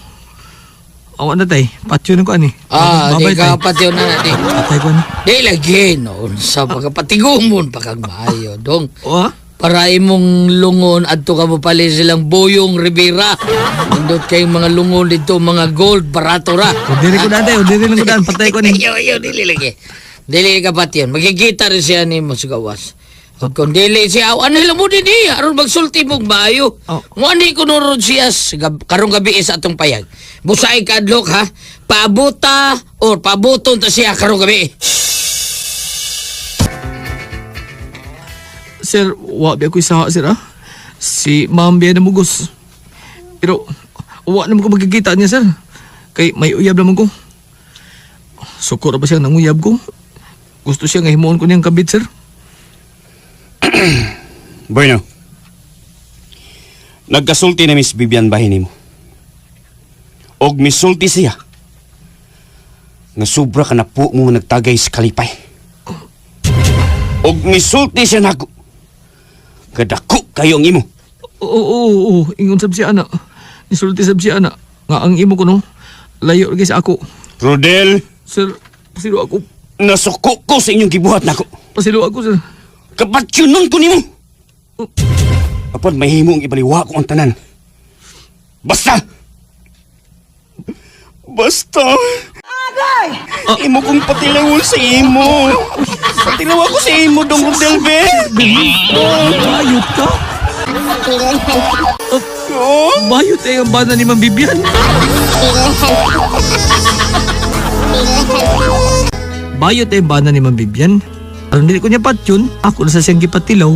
Awa na, tay. Patyo na ko, ani.
Di ka patyo na natin.
Patay ko, ani.
Di lagi, no. Sa pagkapatigumon pa kang maayo, dong.
O, ha?
Para imong lungon adto ka mo pali silang Boyong Rivera. Indot kayong mga lungon dito, mga gold barato ra.
O, diri ko na, tay. O, diri lang ko na. Patay ko, ani.
Yo, dili lagi. Dili ka patyon. Magkikita rin siya ni mo sa gawas. At kung dili siya, ano mo din niya? Aron magsulti mong maayo. Ngani ko nurod siya karong gabi sa atong payag. Busay ka adlok ha. Paabuta or paabuton ta siya karong gabi.
Sir, wabi ako isa, sir, ha? Si Ma'am Bian na mugos. Pero, wa naman ko magkikita niya, sir. Kay may uyab naman ko. Sukor ba siya nang uyab ko? Gusto siya nga himuon ko niyang kabit, sir.
Bueno. Nagkasulti na Miss Bibian bahin mo. Og misulti siya. Nga sobra ka na po mo nagtagay sa kalipay. Og misulti siya na ako. Kadako kayong imo.
Oo. Ingon sab siya, ana. Nisulti sab siya, ana. Nga ang imo ko, no? Layo lagi sa ako.
Rodel.
Sir, pasilo ako.
Nasuko ko sa inyong gibuhat na ako.
Pasilo ako, sir.
Kapatyunon ko nimo. Kapag may himong ibaliwa ko ang tanan. Basta! Agay! Imo kong patilawon sa imo. Patilaw ako sa imo, Dong Rodel, be.
Bayot ka? Bayot eh ang bana ni Ma'am Bibian. Bayot eh ang bana ni Ma'am Bibian. Aron dili ko niya patyon, ako na sa siyang gipatilaw.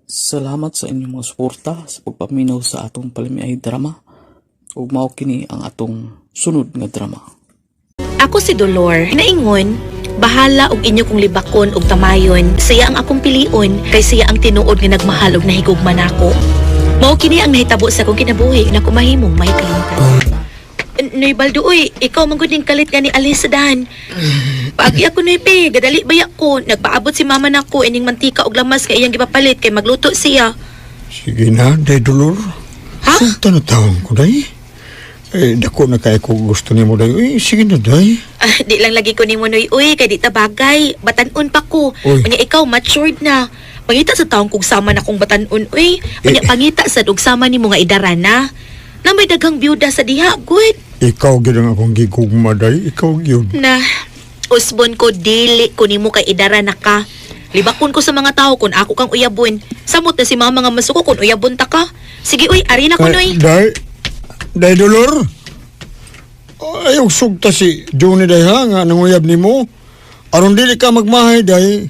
Salamat sa inyong mga suporta sa pagpaminaw sa atong Palimiay drama. Ug mao kini ang atong sunod nga drama.
Ako si Dolor. Naingon, bahala og inyo kong libakon og tamayon. Siya ang akong pilion kay siya ang tinuod nga nagmahal og nahigugman nako. Mao kini ang nahitabo sa akong kinabuhi na kumahimong mahikalimtan. Noy Baldo, uy, ikaw manggod ning kalit nga ni Alice sa dahan. Pagi ako noy pe, gadali bayak ko. Nagpaabot si mama nako ining mantika og lamas kay iyang gipapalit kay magluto siya.
Sige na, day Dolor.
Ha?
Sulta na taon ko, day. Dako na kaya ko gusto ni mo, day. Sige na, day.
Di lang lagi ko ni mo noy, uy, kay di ta bagay. Batanon pa ko. Unya ikaw matured na. Pangita sa taong kong sama na kong batanon, uy. Unya pangita sa dugsama ni mo nga idaran na. Na may daghang byuda sa diha, good.
Ikaw gidang akong gigugma, day. Ikaw yun.
Na, usbon ko dili ko nimo kay idara na ka. Libakon ko sa mga tao kung ako kang uyabon. Samot na si mama nga masuko kung uyabon ta ka. Sige uy, ari na ko noy.
Day Dolor. Ayaw sugta si Johnny day ha nga nanguyab nimo. Aron dili ka magmahay day.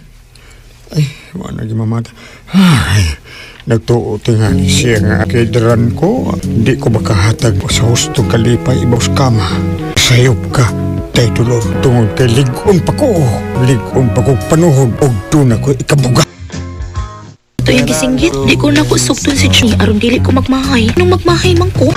Ay, wala na gimamata. Ay, nagtuo tingali siya nga kidran ko. Di ko makahatag sa hustong kalipay ibaw sa kama. Sayop ka. Day Dolor, tungod kay ligon pa ko panuhod og tuna ko ikabuga.
Ito yung gisinggit, di ko na ko sugtun si Jung aron dili ko magmahay. Nung magmahay man ko.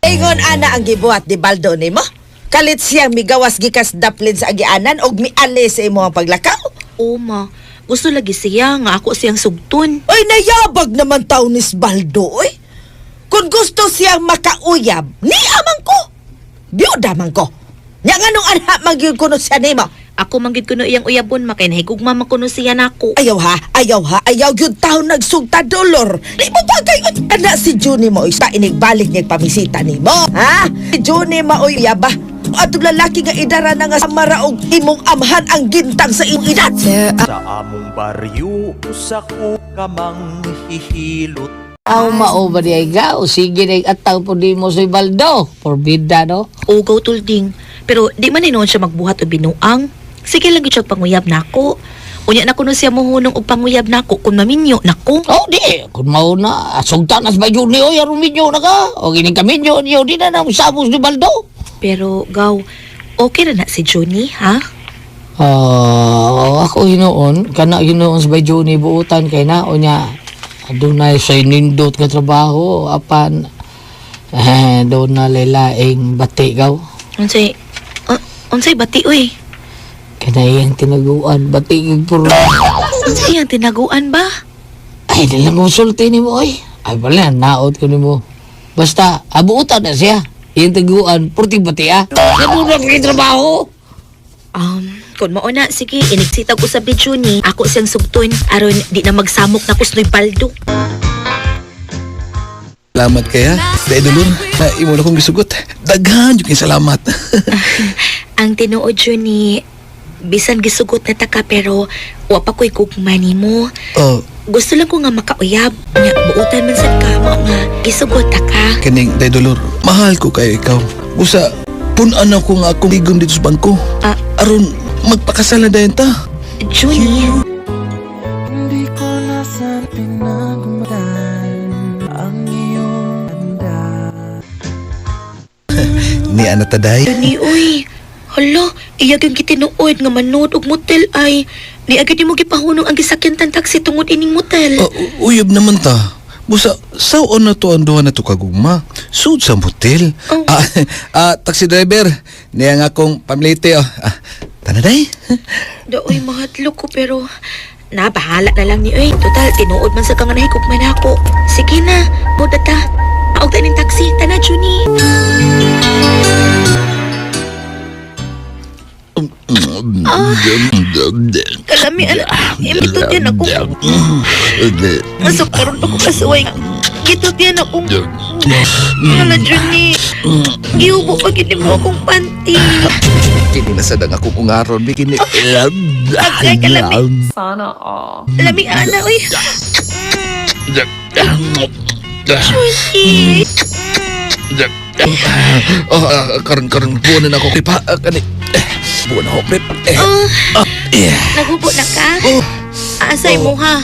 Ingon ana ang gibuhat di Baldo nimo. Kalit siyang migawas gikas daplin sa agianan og miali sa imo ang paglakaw.
Oo ma, gusto lagi siya nga ako siyang sugtun.
Ay nayabag naman taon ni Baldo oy. Kung gusto siyang makauyab, niamang ko. Biyuda man ko. Nya nganong anha magyud kuno siya nimo?
Ako manggid kuno iyang uyabon makay nahigugma man kuno siya nako.
Ayaw yun taon nagsugta dolor. Di mo bagay na si Juni mo isa inigbalik niya pamisita ni mo. Ha? Si Juni mauyaba. At lalaki nga idara na nga sa maraog imong amhan ang gintang sa imong edad.
Sa among baryo, usa ko kamang hihilot.
Aw mao ba di ay gaw? Sige na ataw po di mo si Baldo. Forbida, no?
Ugaw tulding. Pero di man noon siya magbuhat o binuang. Sige lang siya panguyab nako. Unya na kuno siya mohunong og panguyab nako kung maminyo nako.
Oh, di. Kung mao na, sugtanas ba yun niyo, aron minyo na ka? O gining kaminyo niyo, di na nang sabos ni Baldo.
Pero gaw, okay na si Johnny, ha?
Ako hinoon, kana hinoon sa bay Johnny buutan kay na, o niya, adunay sa nindot nga trabaho, apan, doon na lalaing bati gaw.
Unsay bati, uy?
Kanayang tinaguan, batigig puro.
Unsay ang tinaguan ba?
Ay, nilang konsulti ni mo, ay. Ay, pala, naot ko ni mo. Basta, abuutan na siya. Yung taguan, purting bati, ah. Yan na kayo trabaho.
Kung mauna, sige, inigsitag ko sa video ni. Ako siyang subton, aron di na magsamok na kusnoy Baldo.
Salamat kaya, dahil dulur, na imo na kong gisugot. Daghan yung salamat.
Ang tinuod yun ni, bisan gisugot na taka pero wapa ko'y kukmani mo. Gusto lang ko nga makauyab. Nga, buutan man sa kama nga gisugot taka.
Kining, dahil dulur, mahal ko kayo ikaw. Busa, punan ako nga akong ligom dito sa bangko. Aron, magpakasala dahin ta.
Juni.
Hindi ko na saan pinagmadan ang iyong handa.
Ni Anataday.
Juni, uy. Hala, iyag yung kitinuod nga manood og motel ay. Di agad mo gipahunong ang gisakyan tan taxi tungod ining motel.
Uyab naman ta. Busa, saan na to ang duha na to kagugma? Sud sa motel. Taxi driver, niya nga akong pamilite. Tanaday?
Daoy, mahatlok ko pero nabahala na lang ni Uy. Total, tinuod man sa kang nahigog man ako. Sige na, buda ta. Aog tayo ng taxi. Tana, Juni. Kalami, imitod yan ako. Masok karoon ako kasuway. Gitot yan ako. Wala, Juni. Iubo pag hindi mo akong panty.
Kini na sadang akong ungaron. Bikini.
Agay kalami. Sana all. Lami, ana, uy. Juni.
Karon buonan ako. Kripa, kani. Buon ako, Krip.
Nagubo na ka? Asay mo, ha?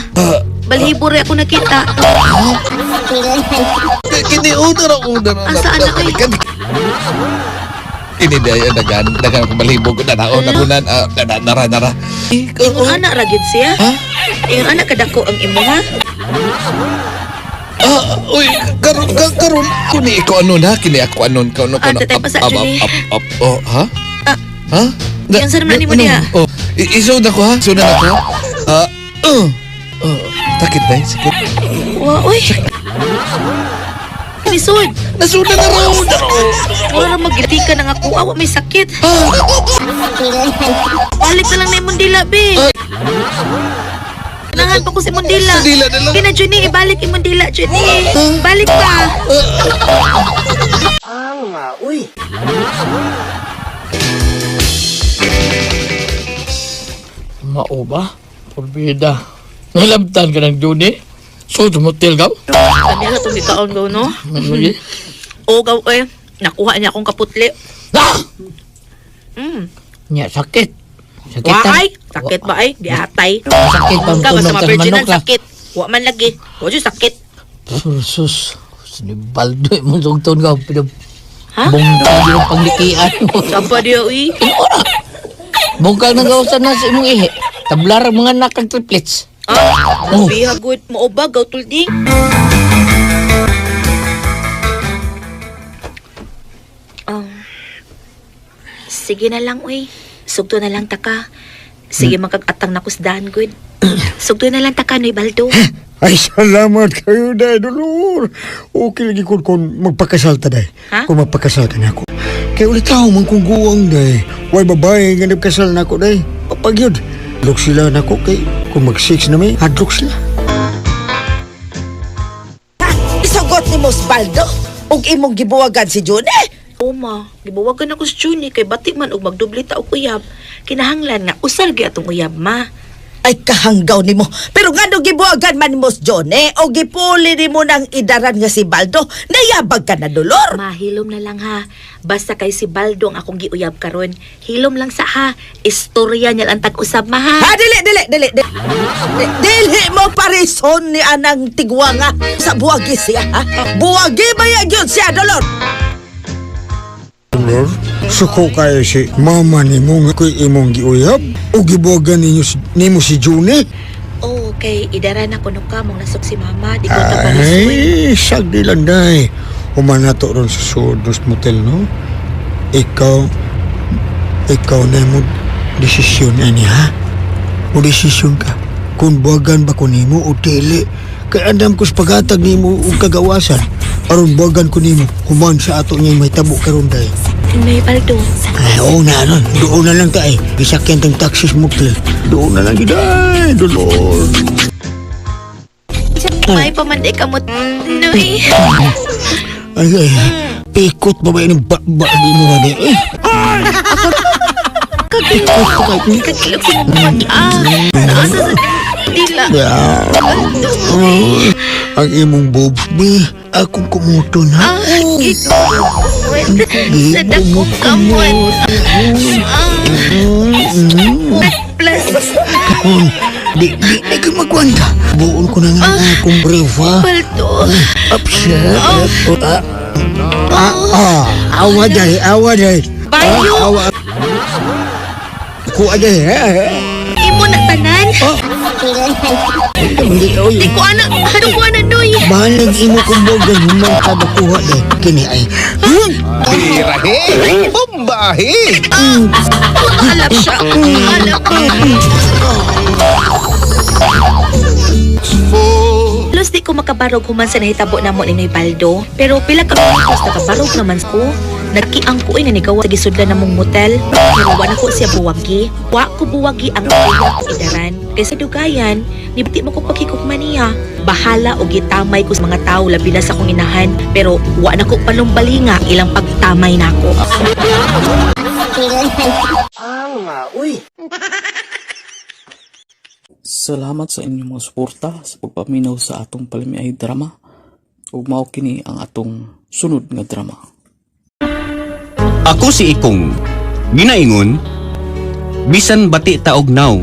Balhibo rin ako nakita.
Kini, udara.
Asaan na kayo?
Kini daya, dagan ako balhibo ko. Nanaon, nakunan. Nara.
Ingon anak ragid siya? Ingon anak kadako ang imo, ha?
Uy, karon kuni ko anon ha, kini ako anon ka ano.
Tatay pa sa Juni.
Ha? Ha?
Yung sa naman ni mo niya.
Isod ako ha, isod na ako. Takit ba? Sakit.
Uy. Nisod.
Nasud na raw.
Wala na magiti ka na nga ko. Awa may sakit. Balik na lang na yung mundila, be. Nahan pa ko si Mundila. Kina Juni, ibalik yung Mundila, Juni. Balik pa.
Uy.
Mao ba? Forbida. Nalabtan ka ng Juni? So, motel gaw?
Kami na itong ikaon gaw, no? Oo, gaw, nakuha niya akong kaputli.
Nya, sakit. Sakit
Waay, sakit ba ay? Di atay.
Sakit pa.
Ka, basta ma-virgin ang sakit. Wa man lagi. Wa dyan sakit.
Sus, sinibaldo mo sugton ka.
Ha?
Bungkag yung panglikian mo.
Sapa diya, uy?
Bungkag nang gawasan na sa imong ihe. Tablar mga nakag triplets.
Biha good. Maubag, gaw tulding. Sige na lang, uy. Sugto na lang taka. Sige, magkag-atang na kusdahan, good. Sugto na lang taka, Noy Baldo.
Ay, salamat kayo, day, Dolor. Okay lagi ko kung magpakasal ta, day.
Ha?
Kung magpakasal ka na ako. Kaya ulit tao, mangkungguang, day. Way babae, nga nagkasal na ako, day. Papagyod. Hadlok sila na ako, kay kung mag-6 na may, hadlok sila.
Isugot ni Mosbaldo ug imong gibuwagan si June.
Oma, gibuwagan ako si Juni kay bati man og magdublita og uyab. Kinahanglan nga usal gyud atong uyab, ma.
Ay kahanggaw nimo. Pero ngano gibuwagan man nimo si Jone o gipuli nimo nang idaran nga si Baldo, nayabag ka na Dolor.
Mahilom na lang ha. Basta kay si Baldo ang akong giuyab karon. Hilom lang sa ha. Istorya niya lang tag-usab, ma ha.
Ha, dili. Dili mo parison ni anang tigwa nga sa buwagi siya, ha? Buwagi ba yun siya, Dolor?
Dolor, suko kayo si mama ni mo nga ko'y imong giuyab o gibuwagan nimo si June.
Oh, kay idaran ako nung kamong nasok si mama. Di ko tapalis.
Ay, sagdi lang, day. Human na to ron sa Sawdust Motel, no? Ikaw na mo desisyon ani, ha? O desisyon ka kung buwagan ba ko nimo o dili. Kaya andam ko sa paghatag nimo o kagawasan aron buwagan ko nimo human sa ato niya may tabo karon, day.
May Baldo.
Ay, oo na, ano? Doon na lang ka, eh. Gisakyan tang taxis motel. Doon na lang, giday, Dolor.
May pamanday ka mo, Noy.
Ay, pikot ba yung di mo nga di?
Kakilok ko mo Naasa sa dila.
Ang imong bobs, be. Akong kumuto na.
Sa dako ka mo. Plus.
Di ka magwanta. Buon ko na nga akong breva.
Baldo.
Upset. Awa day.
Bayo.
Kuha day,
Imo na tanan. Di ko anak. Ano ko anak, Noy?
Bahalag imo kong bogan humang kabakuha day. Kini ay.
Birahe! Bombahe!
Alap siya. Alap. Plus di ko makabarog human sa nahitabo na mo ni Noy Baldo. Pero pila ka minutos nakabarog naman ko. Nagkiang ko ay nanigawa sa gisudlan namong motel. Pero wala ko siya buwagi. Wa ko buwagi ang kaya ko idaran. Kaysa dugayan, nibti mo ko pagkikukman niya. Bahala o gitamay ko sa mga tao labi na sa akong inahan. Pero wa na ko panumbali nga ilang pagtamay na ako.
Salamat sa inyong mga suporta sa pagpaminaw sa atong Palimiay drama. Ug mao kini ang atong sunod nga drama.
Ako si Ikong. Ginaingon, bisan bati taog now.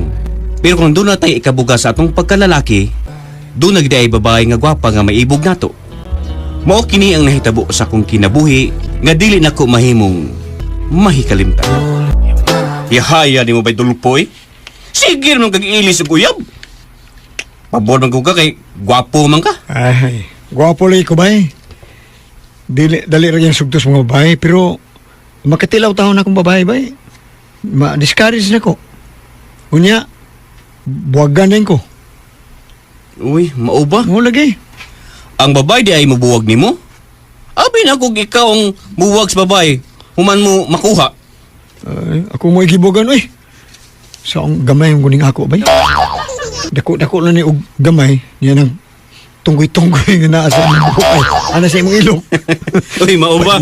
Pero kung doon na tayo ikabuga sa atong pagkalalaki, doon na gid ay babae nga gwapa nga maibog nato. Mao kini ang nahitabo sa akong kinabuhi nga dili nako mahimong mahikalimtan. Yahaya ni mo ba'y dulpoy? Sige nung kag-ilis og uyab. Pabor man ko ka kay gwapo man ka.
Ay, gwapo lagi ko ba eh. Dali rin yung sugtos mga babae, pero makatilaw taon akong babae ba eh. Ma-discourage na ko. Unya, buwagan din ko.
Uy, mao ba?
Mo lagi.
Ang babae di ay mabuwag nimo? Abi na kung ikaw ang buwag sa babae, human mo makuha.
Ay, ako mo igibogan eh. So, ang gamay yung guning ako ba eh. Dako na ni og gamay, niya ng tunggoy-tunggoy nga naa sa imong buhok ay. Ana sa imong ilong.
Uy, mao ba?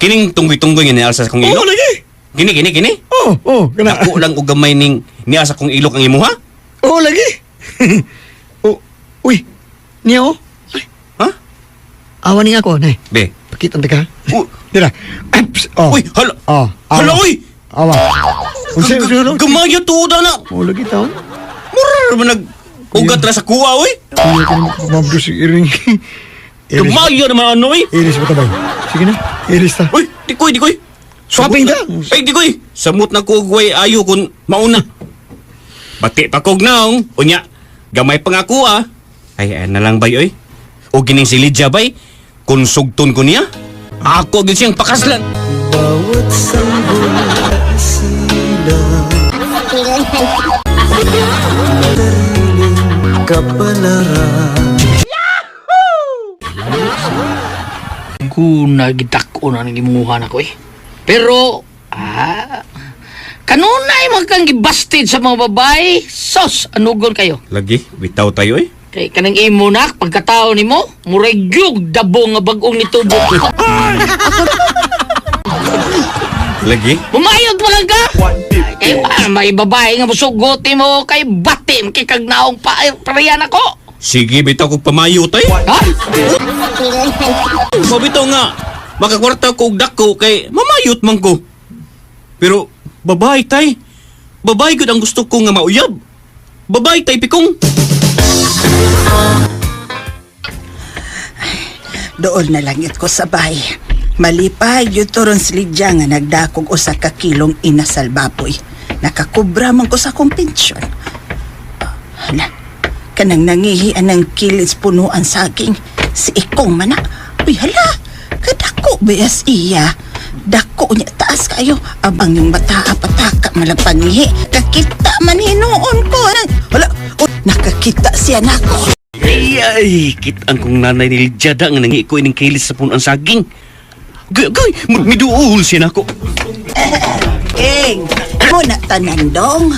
Kining tunggoy-tunggoy nga niasa kong ilok?
Oo, lagi.
Kini?
Oo, kana.
Dako lang og gamay ning niasa kong ilok ang imo ha?
Oo, lagi. Uy, niya oh.
Ha?
Awan ni ako, nay.
Be.
Pakita ka. Dira. Oh.
Uy, hala. Hala, uy.
Awa.
Gamaya tuuda na.
Oo, lagi taon.
Murar man nag-ugat na sa kuwa, uy.
Kuya ka naman kumabdo si Iring.
Gamaya naman ano, uy.
Iris mo tabay. Sige na, iris ta.
Uy, dikoy.
Swapping
na. Ay, dikoy. Samot na kugway ayo kung mauna. Bati pa kog naong. Unya, gamay pa nga kuha. Ay, na lang bay, oy. O gining si Lydia bay. Kung sugton ko niya, ako gid siyang pakaslan.
Bawat sanggol sila kapalaran.
Kung nagitako na nang imunguhan ako Pero, kanunay kang gibasted sa mga babae. Sos, anugon kayo.
Lagi, bitaw tayo
Kay kanang imo na, pagkatao ni mo, murag gyud dabo nga bagong nitubo.
Lagi?
Pumayod mo lang ka! Kay may babae nga musugote mo kay batim kay kagnaong pareyan ako.
Sige, bitaw ko pamayo tayo.
Ha?
Mabitaw nga, makakwarta ko og dako kay mamayot man ko. Pero, babae tay. Babae gud ang gusto ko nga mauyab. Babae tay pikong.
Doon na langit ko sa bay. Malipay yun turon silidya nga nagdakog usa ka kilong inasal baboy. Nakakubra man ko sa kong pensyon. Hala, kanang nangihian ng kilis punuan saging. Si ikong mana. Uy hala, kadako bayas iya. Dako niya taas kayo. Abang yung bata pataka malagpangihi. Kakita man hinuon ko. Hala, nakakita siya nako.
Ay, kitaan kong nanay ni Lidyada nga nangi ko ining kilis sa punuan saging. Gay, miduol siya nako.
King, mo na tanan dong.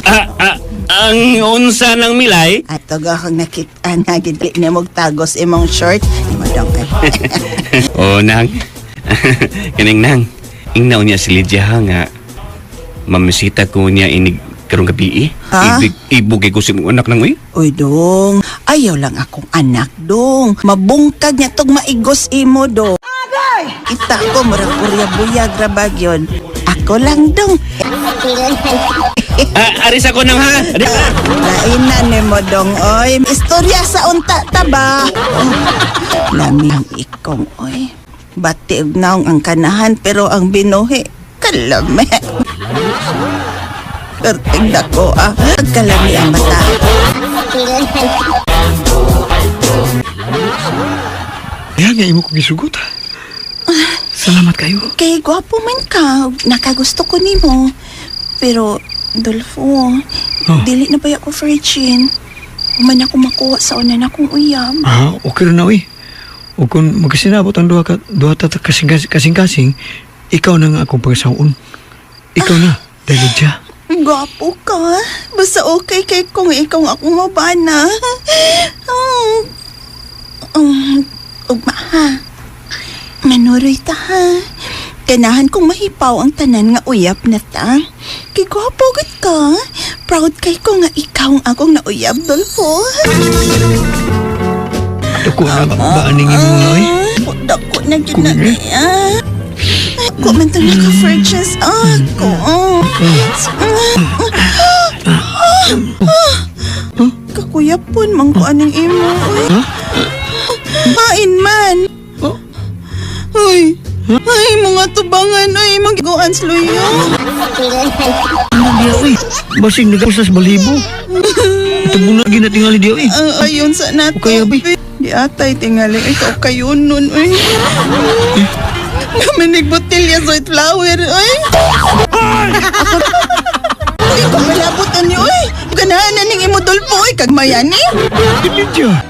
Ang unsa ng milay?
Ato akong nakita na gidli ni mong tagos imong short. Di mo dong
Oh, nang. Kaning nang. Ingnaw niya si Lydia nga. Mamisita ko niya inig karong gabi
Ha?
Ibugay ko si mong anak nang
Uy dong, ayaw lang akong anak dong. Mabungkag niya tong maigos imo dong. Kita ko murag buyag rabag yun. Ako lang dong.
Aris ako nang ha.
Lainan ni mo dong oy. Istorya sa unta taba. Lamang ikong oy. Bati og naong ang kanahan pero ang binuhi kalame. Perting dako kalami ang bata.
Yan nga imo kong isugot. Salamat kayo.
Kay gwapo man ka, nakagusto ko nimo. Pero Dolfo, dili na ba ako virgin? Man ako makuha sa unan akong uyab.
Okay rin na O kung magkasinabot ang duha ta kasing-kasing, ikaw na nga akong pagsaon. Ikaw na, dahil Lydia.
Gwapo ka. Basta okay kay kung ikaw akong mabana. Ugma ha. Manuroy ta ha. Ganahan kong mahipaw ang tanan nga uyab na ta. Kay gwapo gud ka. Proud kay ko nga ikaw ang akong nauyab, Dolfo.
Dako na ba aning imo noy?
Dako na ginaya. Ako man ito naka-virgins ako. Kakuyapon man ko aning imo. Hain man. Uy. Ay, mga tubangan. Ay, mga giguan sluyo.
Ano diya, basing nag-usas balibo. Ito muna ginatingali diya,
Ayun sa nato.
Okay, abi.
Di atay tingali. Ikaw kayo nun, uy. Kaminig botilya sa flower, uy. Uy, kamalabot na niyo, uy. Ganahan na ning imo Dolfo, uy. Kagmayani.
Lydia.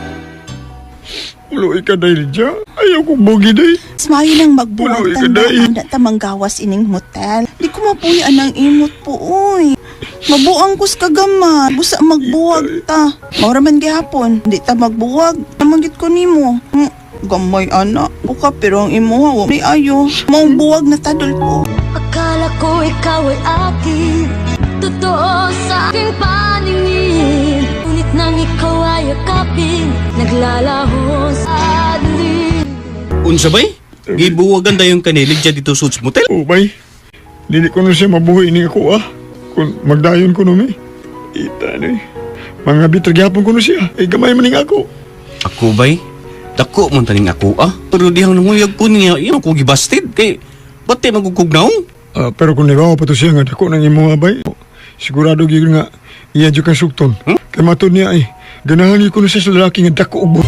Uloy ka dahil Lydia. Ayaw kong bugi dahi.
Smayo nang magbuwag tandaan na tamanggawas ining hotel. Di ko mapuyan ang imot po, uy. Mabuang kus kagama. Busa magbuwag ta. Maura man gihapon. Di ta magbuwag. Namanggit ko nimo. Gamay anak. Buka pero ang imuha. Wala ayo. Maong buwag na ta, Dolfo.
Akala ko ikaw ay akin. Totoo sa aking paningin. Ngunit nang ikaw ay akapin, naglalaho sa dilim.
Unsa bay? Gibuwagan tayong kanilig dyan dito sa motel?
Bay. Dili ko na siya mabuhay ni ako Kung magdayon ko numi. Ita na Mga bitragyapon ko na siya. Gamay maning ako.
Ako bay? Dako man taning ako Pero dihang nanguyag ko niya, yun ako gibasted. Kay, ba't tayo magkukugnaong?
Pero kung nagawa pa to siya nga dako ng imo bay, sigurado gyud nga iya jud kang sugton. Kay matud niya ganahan ko na siya sa lalaki nga dako ug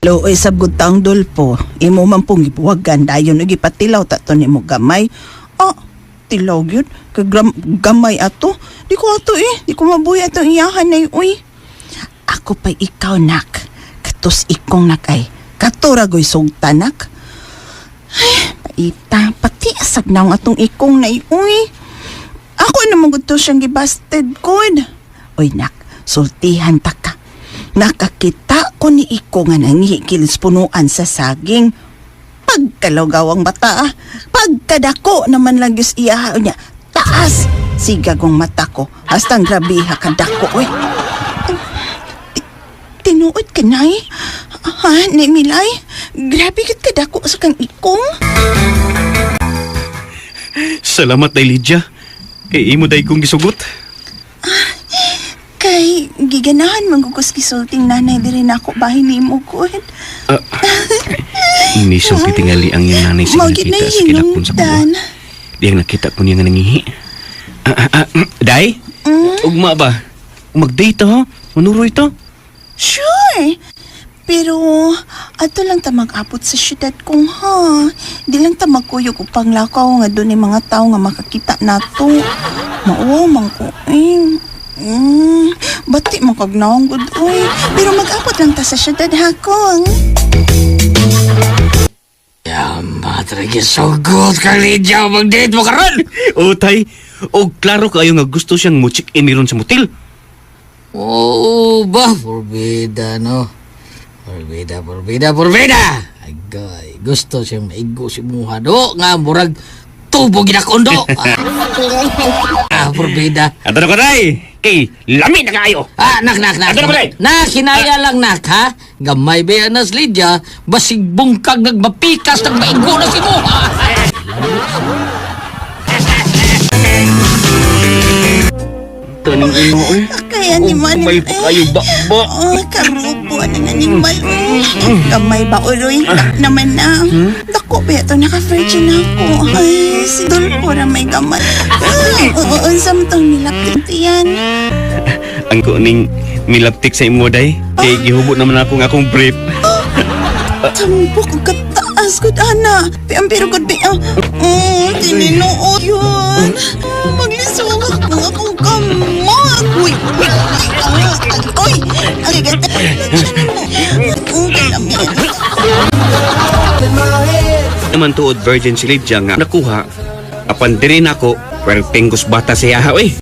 Looy sabgod taong Dolfo. Imo man pong ibuwagan dayon ug ipatilaw ta to nimo gamay. Tilaw yun. Gamay ato. Di ko ato eh. Di ko mabuhi ato iyahan na uy. Ako pa ikaw nak. Katos ikong nak ay. Katuragoy sugta nak. Ay, paita. Pati asag na ang atong ikong na uy. Ako naman gusto siyang gibasted kod. Uy nak, sultihan ta ka. Nakakita ko ni iko nga nangihikilis punuan sa saging. Pagkalawgawang bata ah. Pagkadako naman lang yus iyaha niya. Taas! Sigagong mata ko. Hastang grabiha kadako eh. Tinuod ka na eh. Ha, ni Milay? Grabe kat kadako sa kang ikong.
Salamat day Lydia. Kay imo day kong gisugot.
Kay giganahan manggugos kisulting nanay diri na ako bahay ni mo ko.
Inisong kitingali ang iyong nanay sa nakita sa kinakon sa kubo. Diyang nakita ko niya nga nangihi. Day? Ugma ba? Mag-date ha? Manuroy to?
Sure! Pero, ato lang ta mag-abot sa syudad kong ha. Di lang ta magkuyog upang lakaw nga doon yung mga tao nga makakita nato. Mao, mangko eh. Bati makagnaong good oy. Pero mag-abot lang ta sa syudad ha kong.
Matragi so good ka Lydia. Mag-date mo karon.
O tay, o klaro kayo nga gusto siyang mo-check-in ron sa motel.
Oo ba? Forbida, no? Forbida! Agay, gusto siyang maigo si Muha do. Nga, murag tubo ginakondo. Forbida.
Ato na ko, tay. Kay, lamig na kayo.
Nak.
Ato na ko, tay.
Kinaya lang, nak, ha? Gamay ba yan as Lydia? Basig bungkag nagmapikas, nagmaigo na si Muha.
Tanong ino, eh.
Kaya ni man.
May pa kayo ba?
Karupo na animal. Gamay ba uloy? Naman na. Dako ba ito naka-virgin ako. Ay, si Dulpo na may gamay. Unsam tong nilapit yan.
Ang kuning milaptik sa imo, day. Kay gihubot naman ako nga akong brief.
Tambo ko kataas ko, Ana. Pero ko, tininood yun. Maglisuwag ako akong kamag. Uy, aligat.
Naman tuod virgin si Lydia nga nakuha. Apan diri na ako, pero pinggos bata siya ha, uy.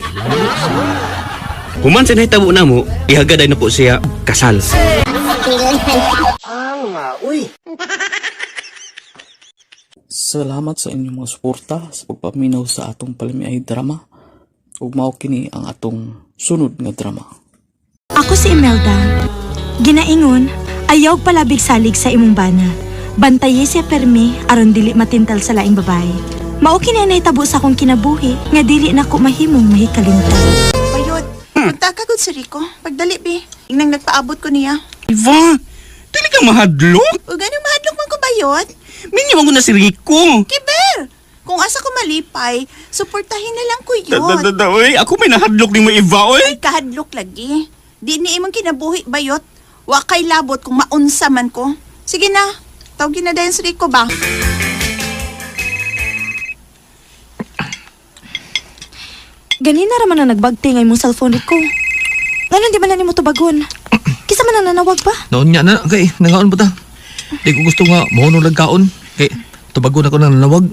Human sa nahitabo na mo, ihagaday na po siya kasal.
Salamat sa inyong mga suporta sa pagpaminaw sa atong palimiay drama. Ug mao kini ang atong sunod nga drama.
Ako si Imelda. Ginaingon, ayaw palabig salig sa imong bana. Bantaye siya permi aron dili matintal sa laing babae. Mao kini nahitabo sa akong kinabuhi nga dili nako mahimong mahikalimtan.
Bayot, punta ka gud si Rico. Pagdali bi, inang nagpaabot ko niya.
Iva, dili ka mahadlok?
O ganun mahadlok man ko bayot?
Minyo mo na si Rico.
Kiber! Kung asa ko malipay, suportahin na lang ko yun.
Uy, ako may nahadlok ni mo Iva, uy.
Ay, kahadlok lagi. Di ni imong kinabuhi bayot. Wakay labot kung maunsa man ko. Sige na, tawagin na dayon si Rico ba?
Ganina raman na nagbagti ngay mong cellphone ko. Ngayon di ba na ni mo tubagon? Kisa man na nanawag ba?
Noon niya na, kay, nangaon ba ta? Di ko gusto nga, mahunong nagkaon. Kay, tubagon ako na nanawag.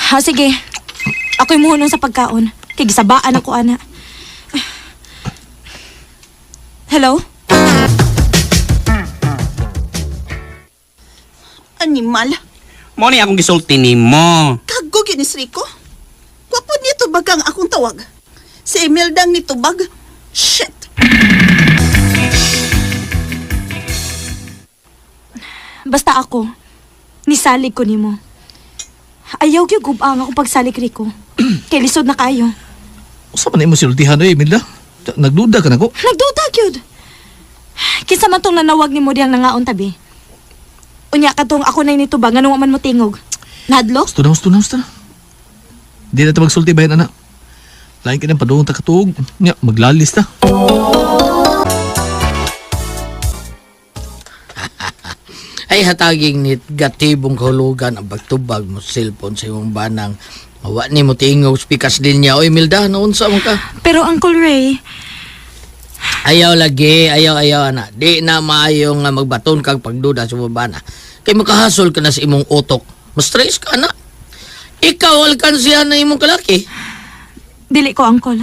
Ha, sige. Ako'y muhunong sa pagkaon. Kay gisabaan ako, ana. Hello?
Animal.
Mo ni akong gisulti ni mo.
Kagog yun is Rico. Wapo niya tubag ang akong tawag. Si Emildang ni tubag. Shit.
Basta ako, nisalig ko nimo. Ayaw gyud gubang ako pagsalig Rico. Kay lisod na kayo.
Usa man imo siltihan oy, Milda. Nagduda ka na ko.
Nagduda gyud. Kinsa man tong nanawag nimo diyang nangaon tabi. Unya katong ako nay nitubag ngano man mo tingog. Nahadlok?
Gusto na. Di na ta magsulti bayan ana. Lain ka nang padung ta katug. Nya maglalis ta.
Ay, Ay hataging negatibong kahulugan ang pagtubag mo sa cellphone sa imong banang. Mawa ni mo tingog speakers din niya. Oy, Milda, naunsa mo ka?
Pero Uncle Ray,
Ayaw lagi, ayaw ana. Di na maayo nga magbaton kag pagduda sa bana. Kay makahasol ka na sa imong utok. Mas-stress ka na. Ikaw alkansiya na imong kalaki.
dili ko, Uncle.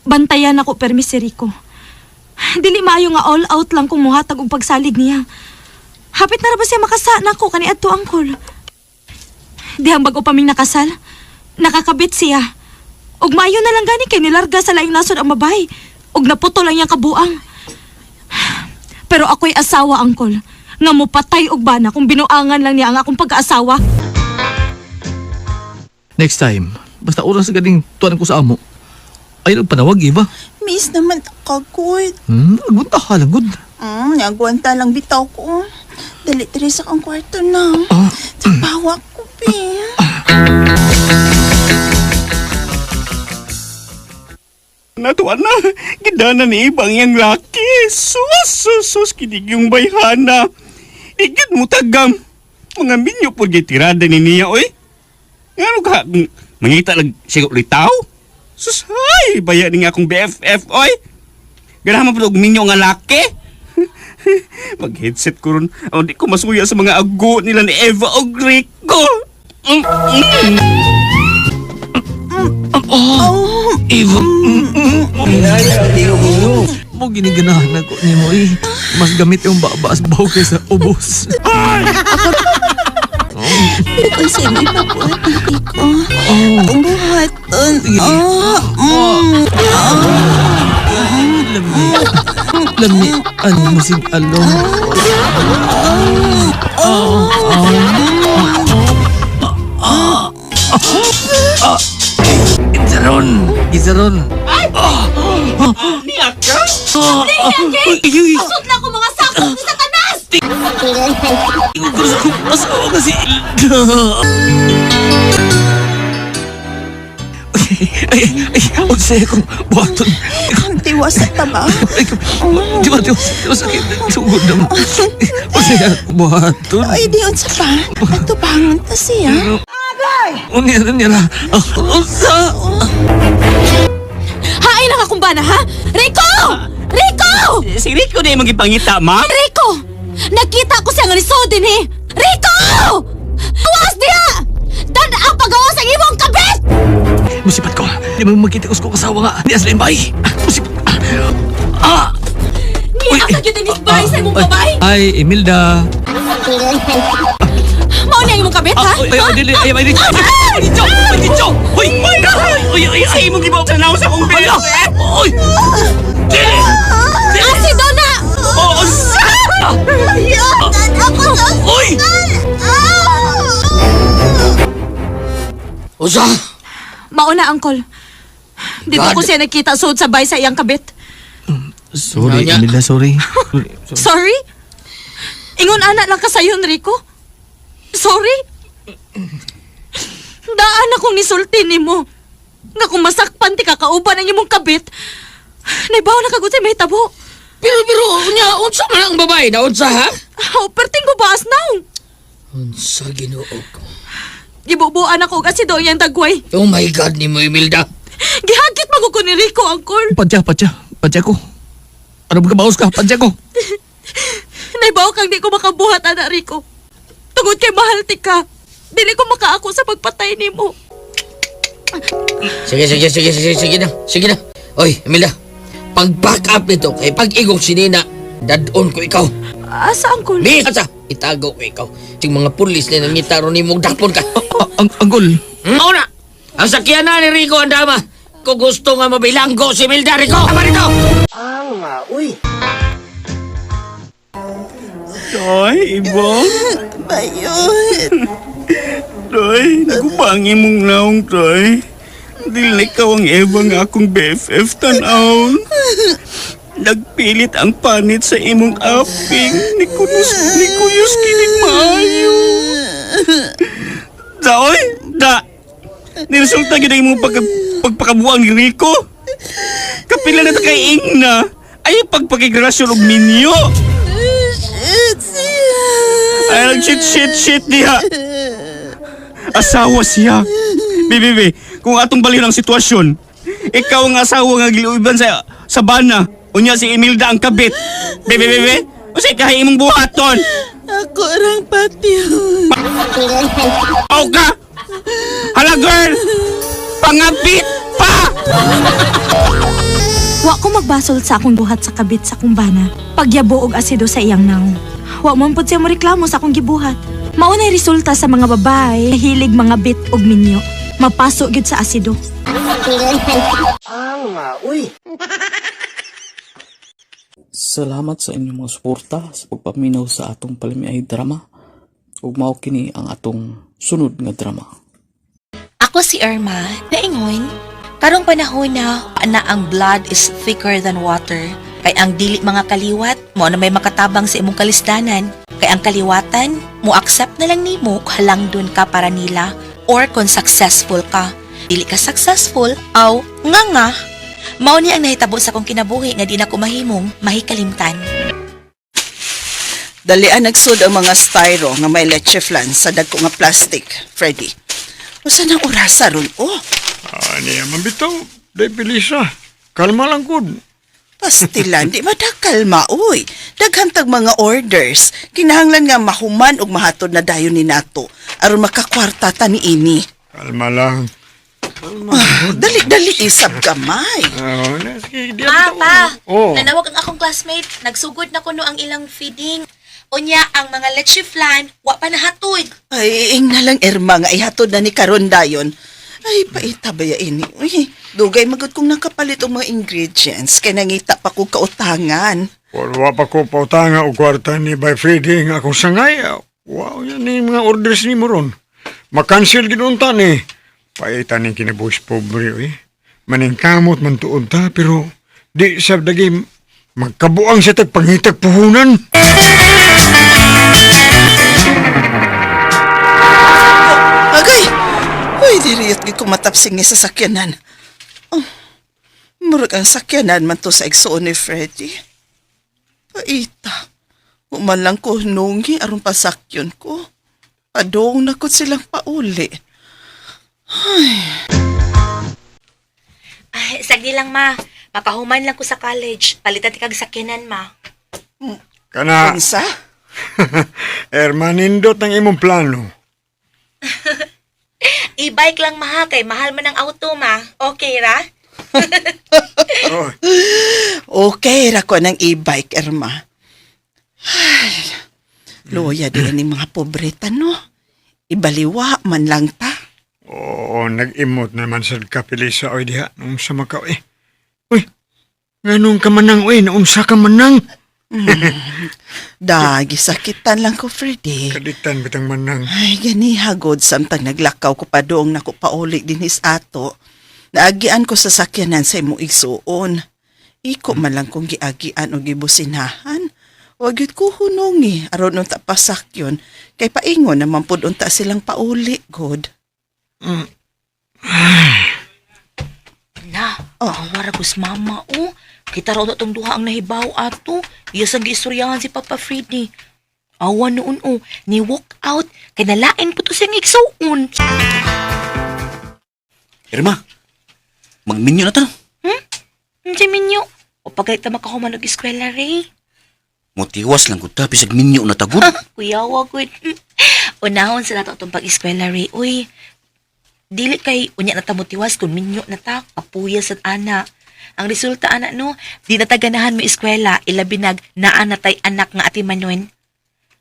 Bantayan ako permis si Rico. Dili maayo nga all out lang kung muhatag og pagsalig niya. Hapit na ra ba siya makasana ko kaniadto, Uncle? Dihang bago pa ming nakasal, nakakabit siya. Og maayo na lang gani kay nilarga sa laing nasod ang babay. Og naputo lang yang kabuang. Pero ako'y asawa, Uncle, nga mupatay og bana kung binuangan lang niya ang akong pag-aasawa.
Next time, basta oras galing tuwan ko sa amo. Ay, nagpanawag, Eva.
Miss naman kakagod.
Agwanta ka lang, good.
Nagwanta lang bitaw ko. Dali-dali sa kang kwarto na. Tapawa ko, Pi.
Natuan na, gidana ni ibang yang laki. Sus, kinig yung bayhana. Igid mo tagam. Mga minyo po gitirada ni niya, oy. Nga ka, mangita lang sigok litaw. Sus, ay, baya ni nga akong BFF, oy. Ganahan mo po minyo nga laki. Mag-headset ko ron. Di ko masuya sa mga ago nila ni Eva o Rico.
Eva. Mo giniganahan ako ni mo eh. Mas gamit yung babaas baw kaysa ubos.
Ito sa inyo pa po at Rico. Ang buhaton.
Lami, ano mo sing along? Isaron.
Niyak ka?
Niyak! Pasod na ko mga sakot sa tanas!
Tingog ko sa kong asawa kasi. Ay, unsay akong buhaton.
Tiwas sa taba.
Di ba, sakit. Sugod na mo. Unsay akong buhaton.
Ay, di unsa pa. Nagtubangan ta siya.
Unya na. Unsa?
Hain lang akong bana, ha? Rico! Rico!
Si Rico na yung magipangita, ma?
Rico! Nakita ko siya nga ni Sodin, eh! Rico! Awas diya! Dan ang pagawas ang imong kabit!
Musipat ko. Di ba magkita ko sa kasawa nga. Di asla yung bahay. Musipat.
Niya ang kagyot ni Bay sa imong babay!
Ay, Imelda.
Mao niya imong kabit, ha?
Dili. Ay, dito. Hoy!
Sa imong gibaw sa naw sa kong belo.
Hoy! Dili!
Asido na!
Hoy!
Usa!
Mauna, Uncle. Di ba ko siya nakita suod sa bay sa iyang kabit?
Sorry, Imelda, sorry.
Sorry? Ingon anak lang ka sayon, Rico? Sorry? Daan akong nisulti ni mo. Nga kung masakpan ti kakauban ang imong kabit, naibaw na kagod sa may tabo.
Pero, unya, unsa man ang babae na unsa, ha?
Perting babaas now.
Unsa ginoo ko?
Gibubuan ako kasi daw yung dagway.
Oh my God, ni mo, Imelda.
Gihagit maguko ni Rico, Uncle.
Padya ko. Ano ba kabaos ka? Padya ko.
Naibaw kang di ko makabuhat, anak Rico. Tungod kay mahal ti ka. Dili ko makaako sa pagpatay ni mo.
Sige na. Oy, Imelda. Pag-back up nito, kay pag-igong sinina, dadon ko ikaw.
Asa, Uncle?
Di, asa? Itago ko ikaw. Ting mga pulis na nangitaro ni mong dapon ka.
Uncle.
Mauna! Ang sakyan na ni Rico ang dama. Kung gusto nga mabilanggo si Imelda, Rico! Tama rito!
Uy.
Toy, Ibong.
Bayot.
Toy, nagubangi mong naong, Toy. Dili na ikaw ang Eva nga akong BFF tanawon. Nagpilit ang panit sa imong aping. Ni kuyos kinig maayo. Toy, niresulta yun ang imong pagpakabuang ni Rico. Kapila na kay Ingna ay pagpakigrelasyon og minyo. Ay, shit niya. Asawa siya. Bibi, kung atong baliw ng sitwasyon, ikaw ang asawa nga giluiban sa bana. Unya si Imelda ang kabit. Bibi, o si kahay imong buhaton.
Ako rang patyon.
Aw ka! Hala girl! Pangabit pa!
Wa ko magbasol sa akong buhat sa kabit sa akong bana. Pagyabo og asido sa iyang naong. Wa man pud siya mo reklamo sa akong gibuhat. Mao nay resulta sa mga babae hilig mga bit og minyo. Mapaso gyud sa asido.
Salamat sa inyong mga suporta sa pagpaminaw sa atong palimiay drama. Ug mao kini ang atong sunod nga drama.
Ako si Irma, naingon. Karong panahon na ang blood is thicker than water. Kay ang dili mga kaliwat, mo na may makatabang sa imong kalisdanan. Kay ang kaliwatan, mo accept na lang nimo halang dun ka para nila. Or kung successful ka. Dili ka successful, aw, nga. Mao ni ang nahitabo sa kong kinabuhi nga di na ko mahimong mahikalimtan.
Dalian nagsud ang mga styro nga may leche flan sa dagko nga plastic, Freddy. Usa nang orasa ron, oh.
Niya mambitaw, day pilisa. Kalma lang gud.
Pastilan, di madakalma, uy. Daghantag mga orders. Kinahanglan nga mahuman og mahatod na dayon ni nato. Aron makakwarta ta ni ini.
Kalma lang.
Dali isab gamay.
Pa!
Oh.
Nanawag ang akong classmate. Nagsugod na kuno ang ilang feeding. Unya, ang mga leche flan, wa pa nahatod.
Ay, na lang Irma nga ihatod na ni karon dayon. Ay, paita ba ya ini? Uy, dugay magod kong nakapalit og mga ingredients kay nangita pa ko kautangan.
Wa pa ko pautanga og kwarta ni by Freddy nga akong sangay. Wow, yan ni mga orders ni mo ron. Makancel ginunta ni. Paita ni kinabuhis pobre, eh. Maningkamot man tuod ta, pero di sa dagi magkabuang sa tagpangitag puhunan.
Agay! Uy, diriyot gid ko matapsing ni sa sakyanan. Oh, murag ang sakyanan man to sa igsoon ni Freddy. Paita. Kuman lang ko nungi aron pasakyon ko. Padong nakot silang pauli.
Ay, sagdi lang ma. Makahuman lang ko sa college. Palitan ti kag sakyanan ma.
Kana.
Unsa?
Ermanindot ang imong plano.
E-bike lang ma, kay mahal man ang auto ma. Okay ra?
Okay ra ko ng e-bike, Irma. Ay, loya din ni mga pobreta, no? Ibaliwa man lang ta.
Oo, nag-imot naman sa kapilisa oy diha nung sa Macau eh. Uy, nganong ka manang oy, naunsa ka manang?
Dagi sakitan lang ko, Freddy.
Kaditan bitang manang.
Ay, gani hagod samtang naglakaw ko pa doong naku pauli din his ato. Naagian ko sa sakyanan sa imong igsuon. Iko man lang kong giagian o gibusinahan. Wag yun ko hunungi, aron nung tapasakyon. Kay paingon naman po unta silang pauli, God.
Na, ang waragos mama, oh. Kita raw na itong duha ang nahibaw ato. Iyas ang giistoryahan si Papa Freddy. Awan noon, oh. Ni walk out. Kay nalain po to siyang igsuon.
Irma, magminyo na ta.
Hindi minyo. O pagay ta makahuman og eskwela, Ray.
Motiwas lang ko ta, bisag minyo na tagod.
Kuyawa, good. Unahon sa nato itong pag-eskwela, Ray. Uy, dili kay unya na ta motiwas kung minyo na ta, kapuyas at ana. Ang resulta, anak, no, di nataganahan mo eskwela, ilabi naa na tay anak nga ati Manuel.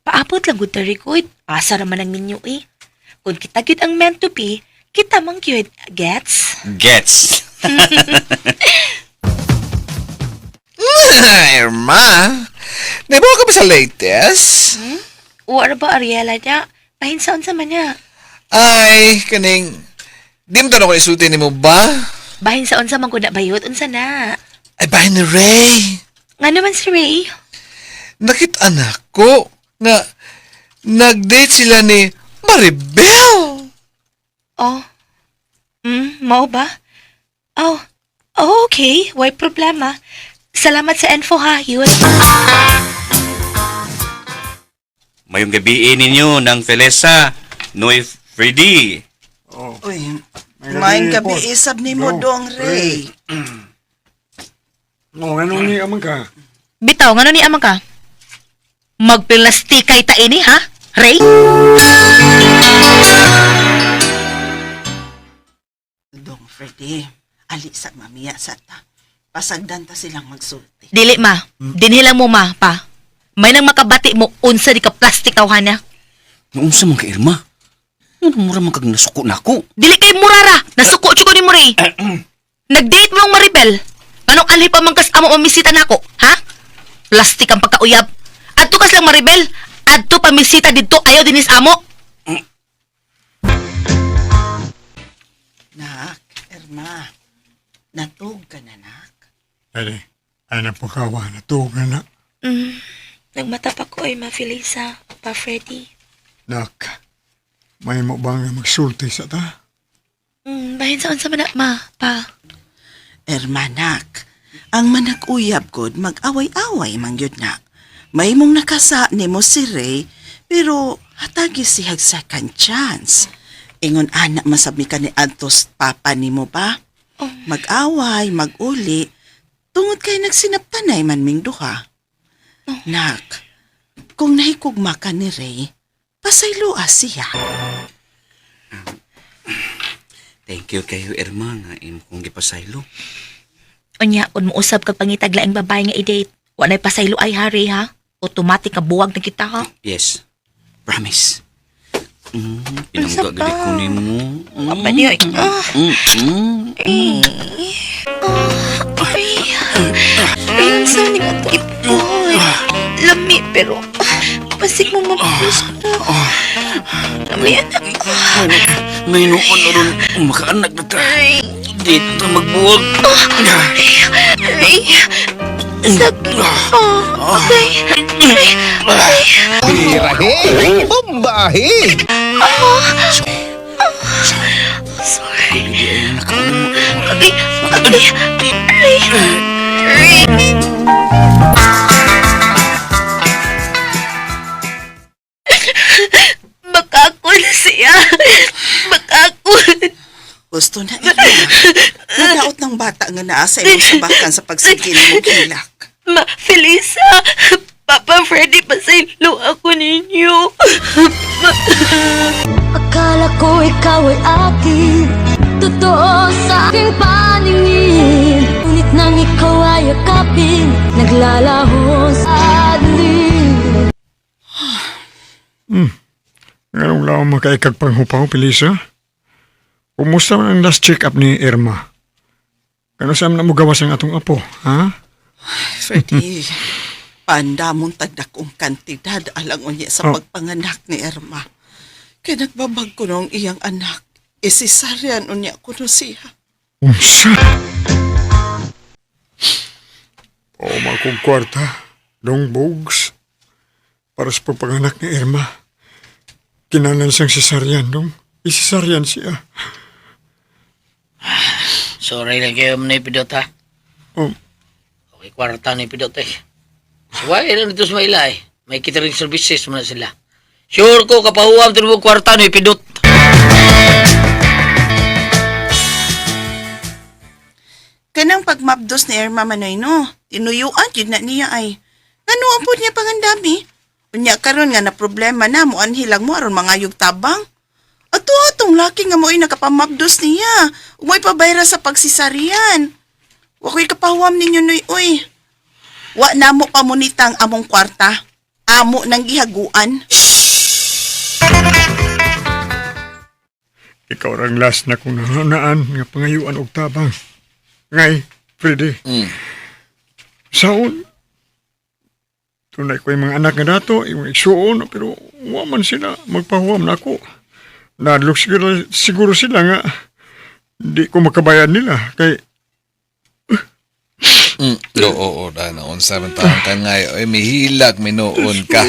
Paapot lang good ta, good. Asa raman ang minyo, eh. Kung kita gyud ang meant to be, kita mang gyud, gets?
Gets.
Irma, di ba ka ba sa latest?
Uwar ba, Ariela niya? Pahinsaon sa man niya.
Ay, kaning, di mo tanong ko isulti ni mo ba?
Bahin sa unsa man ko na bayot, unsa na?
Ay, bahin ni Ray.
Nga naman si Ray?
Nakita anak ko nga nag-date sila ni Maribel.
Oh. Mao ba? Oh, okay. Why problema? Salamat sa info ha, yun.
Mayong gabi ninyo ng Felesa, Noy Freddy.
Uy, maing gabi isab ni mo dong, Ray.
Ano ni amang ka?
Bitaw, ngano ni amang ka? Magplastikay ta ini, ha? Ray?
Dong, Freddy, alisag mamiya sa ta. Pasagdan ta silang magsulti.
Dili, ma. Dinhila mo, ma, pa. May nang makabati mo, unsa di ka plastic tawhana.
Unsa man ka, Irma? Ano mura man kag nasuko na ako?
Dili kay murara. Nasuko chuko ni mo, Ray. Nag-date mo ang Maribel. Anong anhi pa mangkas amo mamisita nako, ha? Plastic ang pagkauyab. Adto kas lang Maribel. Adto pamisita didto ayaw dinis amo.
Nak, Irma, natug ka na, nak.
Ay napakawa na to na.
Nagmata pa ko ay Ma Felisa, Pa Freddy.
Nak, may mo bang magsulti sa ta?
Bahin saan sa manak, ma, pa.
Ermanak, ang manag-uyab gud mag-away-away mangyod na. May mong nakasa ni mo si Ray, pero hatagi sihag second chance. Ingon anak masabi ka ni Antos papa ni mo ba? Mag-away, mag-uli, tungod kay nagsinaptanay man ming duha. Nak, kung nahikugma ka ni Ray, pasayloa siya.
Thank you kayo, Irma, nga kong gipasaylo.
Unya, un mo usab kag pangitaglaing babae nga i-date. Wanay pasaylo ay hari, ha? Automatic ka buwag na kita, ha?
Yes. Promise. Pinanggagali ko ni mo.
Apa niya? Ayun sa ning atkipoy. Lami, pero pasig mo mapus na. Lami, anak.
May noon na ron makaanak na ta. Dito magbuwag.
Sakit. Okay.
Birahe! Bombahe!
Sorry. Makakul siya. Makakul.
Gusto na Irma. Nadaot ng bata nga naa sa imong sabakan sa pagsigil mo kilak.
Ma, Felisa, Papa Freddy, pasaylo ako ninyo.
Akala ko ikaw ay akin, totoo sa aking paningin. Ngunit nang ikaw ay yakapin, naglalaho sa dilim.
Anong lang makaikag panghupaw, Felisa? Kumusta man ang last check-up ni Irma? Kano saan na mo gawas ang atong apo, ha?
Freddy, panda mong tagdakong kantidad alang unya sa pagpanganak ni Irma. Kaya nagbabag ko nung iyang anak. Isisaryan unya ko no siya.
Unsa? O makong kwarta, dong bogs. Para sa pagpanganak ni Irma. Kinanan siyang sisaryan, dong. Isisaryan siya.
Sorry lang kayo na ipidot, ha? Okay, kwarta na ipidot, eh. So, why lang dito sa maila, eh? May catering services mo na sila. Sure ko, kapahuam ito mo kwarta na ipidot.
Kanang pagmabdos ni Irma Manoy, no? Tinuyuan yun na niya ay. Ano ang po niya pangandami? Unya karon nga na problema na mo anhilang mo aron mga tabang. Ato atong laki nga mo ay nakapamabdos niya. Umay pabayra sa pagsisarian. Wakoy kapahuam ninyo noy, uy. Wa na mo pamunitang among kwarta. Amo nang gihaguan.
Ikaw rang last na kung nanganaan nga pangayuan og tabang. Ngay, Freddy. Saon? Tunay ko yung mga anak nga dato, yung igsuon, pero waman sila, magpahuam na ako. Nadlok siguro sila nga, di ko makabayan nila, kay...
Oo, naon sa taon ka ngayon. Ay, may hilag, may noon ka.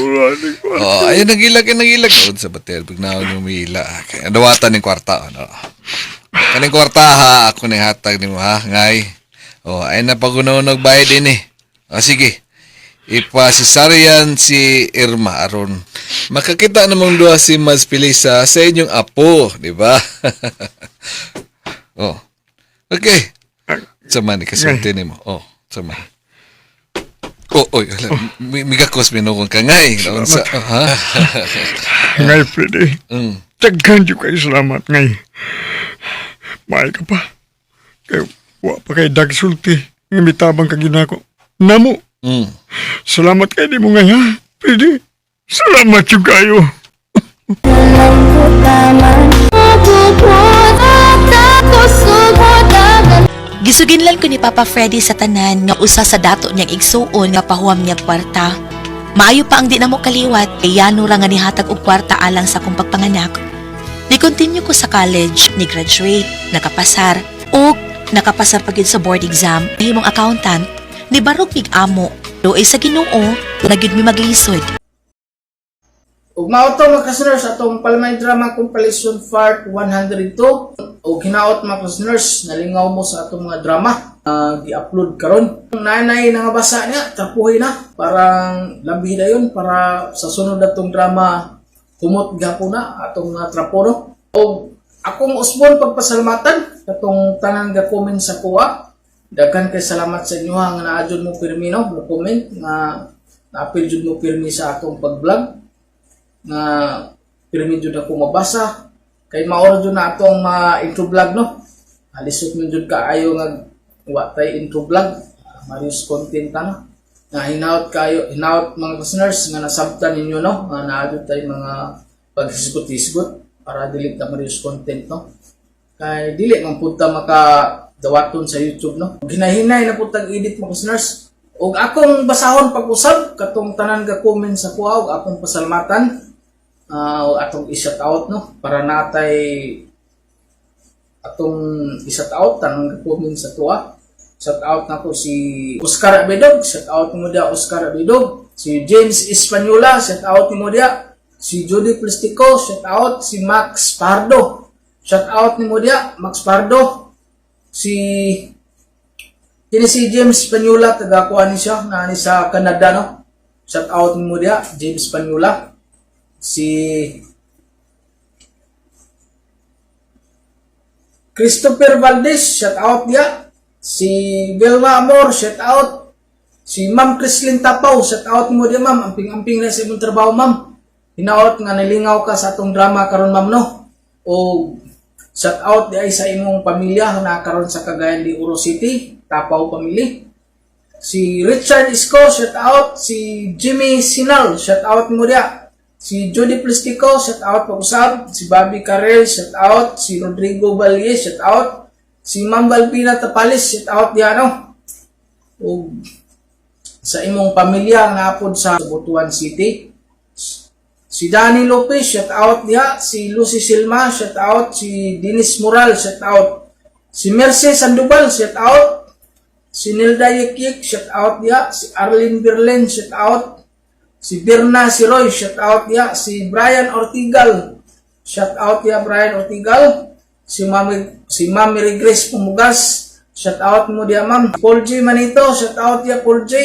Ayun, nagilag. Noon sa batel, pagnaon yung may hilag. Kaya dawatan ng kwarta, ano. Kaning kwarta, ha, ako ni hatag ni mo, ha, ngay. Ay, napagunaw nagbayad din, eh. Sige. ipasisaryan si Irma aron makakita namang duha si Mas Pilisa sa inyong apo, di ba? Oh. Okay. Sama ni kasulti nimo. Oh, sama. Oy, migakos minukong ka ngay. Unsa, ha?
Ngay, Freddy. Daghan yung kayo salamat, ngay. Mahal ka pa. Kaya, wa pa kay dagsulti. Nga mitabang ka ginako. Namo. Salamat kayo di mo ngay, ha? Freddy. Salamat yung kayo.
Gisuginlan ko ni Papa Freddy sa tanan nga usa sa dato niyang igsuon nga pahuwam niya kwarta. Maayo pa ang di na mo kaliwat kay yano ra nga nihatag og kwarta alang sa kong pagpanganak. Ni-continue ko sa college, ni-graduate, nakapasar, o nakapasar pa gyud sa board exam, himong accountant, ni barog mig amo, doay sa Ginoo, nagyud mi maglisod.
Ug mao to mga listeners atong Palamay Drama Compilation Part 102. Ug hinaot mga listeners, nalingaw mo sa atong mga drama gi-upload karon. Nanay nga basa niya, tapuhin na. Parang labi na yun para sa sunod atong drama humot gapon na atong trapo. Ug akong usbon pagpasalamatan katong tanan nga comment sa kuha. Daghan kay salamat sa inyo nga naadyon mo pirmi no, comment nga naapil jud mo pirmi sa atong pag-vlog. Na pirmi jud ako mabasa kay maoro jud na atong intro vlog no. Alisot man jud kaayo nga wa tay intro vlog, Marius content na. Na hinaut mga listeners nga nasabtan ninyo no, nga naadto tay mga paghisgot-hisgot para dili ta Marius content no. Kay dili man pud ta maka dawaton sa YouTube no. Ginahinay na pud tag edit mga listeners. Og akong basahon pag-usab katong tanan ga comment sa kuha og akong pasalamatan. Atong i-shout out no para natay atong i-shout out tanang comment sa tuwa. Shout out nako si Oscar Abedog, shout out mo dia Oscar Abedog, si James Espanola, shout out mo dia, si Judy Plastico, shout out si Max Pardo, shout out mo dia Max Pardo, si James Espanola taga kuan ni siya na ni sa Canada no. Shout out mo dia James Espanola. Si Christopher Valdez, shout out dia. Si Vilma Amor, shout out. Si Ma'am Crislin Tapaw, shout out mo dia ma'am. Amping-amping na sa imong trabaho ma'am. Hinaot nga nalingaw ka sa atong drama karon ma'am no. O shout out di ay sa imong pamilya na karon sa Cagayan de Oro City, Tapaw family. Si Richard Isco, shout out. Si Jimmy Sinal, shout out mo dia. Si Judy Plastico, shout out pag-usab. Si Bobby Carrel, shout out. Si Rodrigo Valle, shout out. Si Ma'am Balbina Tapalis, shout out diyan no. O sa imong pamilya nga apod sa Butuan City. Si Danny Lopez, shout out diha. Si Lucy Silma, shout out. Si Dennis Moral, shout out. Si Mercy Sandoval, shout out. Si Nilda Yekik, shout out diha. Si Arlene Berlin, shout out. Si Birna Siroy, shout out dia. Si Brian Ortigal, shout out dia Brian Ortigal. Si Mami Regres Pumugas, shout out mo dia ma'am. Paul J Manito, shout out dia Paul J.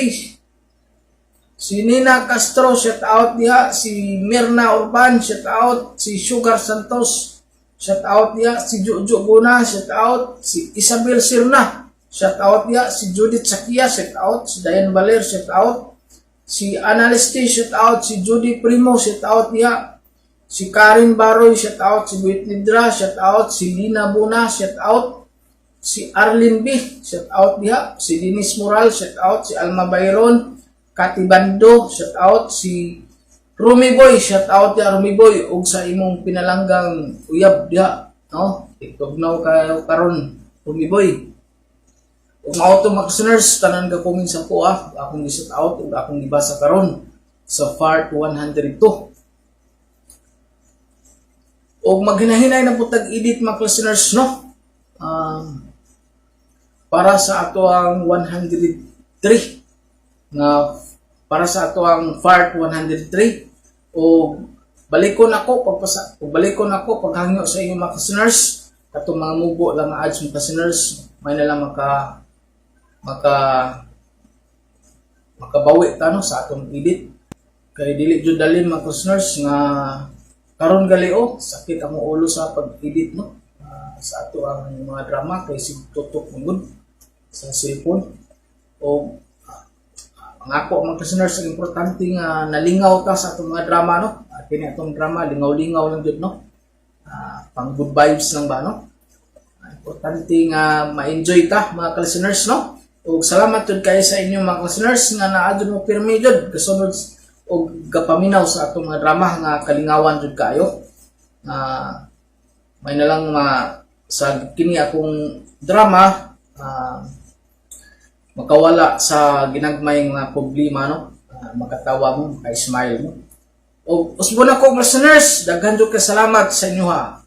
Si Nina Castro, shout out dia. Si Mirna Urban, shout out. Si Sugar Santos, shout out dia. Si Jojo Guna, shout out. Si Isabel Sirna, shout out dia. Si Judith Sakia, shout out. Si Diane Valer, shout out. Si Analyste, shout out. Si Judy Primo, shout out dia. Si Karin Baroy, shout out. Si Whitney Dra, shout out. Si Lina Buna, shout out. Si Arlene B, shout out dia. Si Dennis Moral, shout out. Si Alma Bayron, Kati Bando, shout out. Si Rumi Boy, shout out dia Rumi Boy. Og sa imong pinalanggang uyab dia, no? Itugnaw kayo karon Rumi Boy. Kung mao to mga listeners, tanan ga comment sa ko akong i-shout out ug akong gibasa karon sa part 102. Og maghinahinay na putag edit mga listeners no. Para sa ato ang 103 na para sa ato ang part 103 o balikon ako paghangyo sa inyo mga listeners katong mga mubo lang ads mga listeners may na lang makabawi ta no sa atong edit. Kay dili jud dali mga listeners nga karon galio sakit ang ulo sa pag-edit no. Sa ato ang mga drama kay sig tutok mangud sa cellphone. O ang ako mga listeners, ang importante nga nalingaw ta sa atong mga drama no. Kini atong drama lingaw-lingaw lang jud no. Pang good vibes lang ba no. Importante nga ma-enjoy ta mga listeners no. Ug salamat jud kayo sa inyo mga listeners nga naadyo mo pirmi jud kasunod og gapaminaw sa atong mga drama nga kalingawan jud kayo. May na lang sa kini akong drama makawala sa ginagmay nga problema no. Makatawa mo, maka-smile mo. O usbo na ko listeners, daghan jud ka salamat sa inyo ha.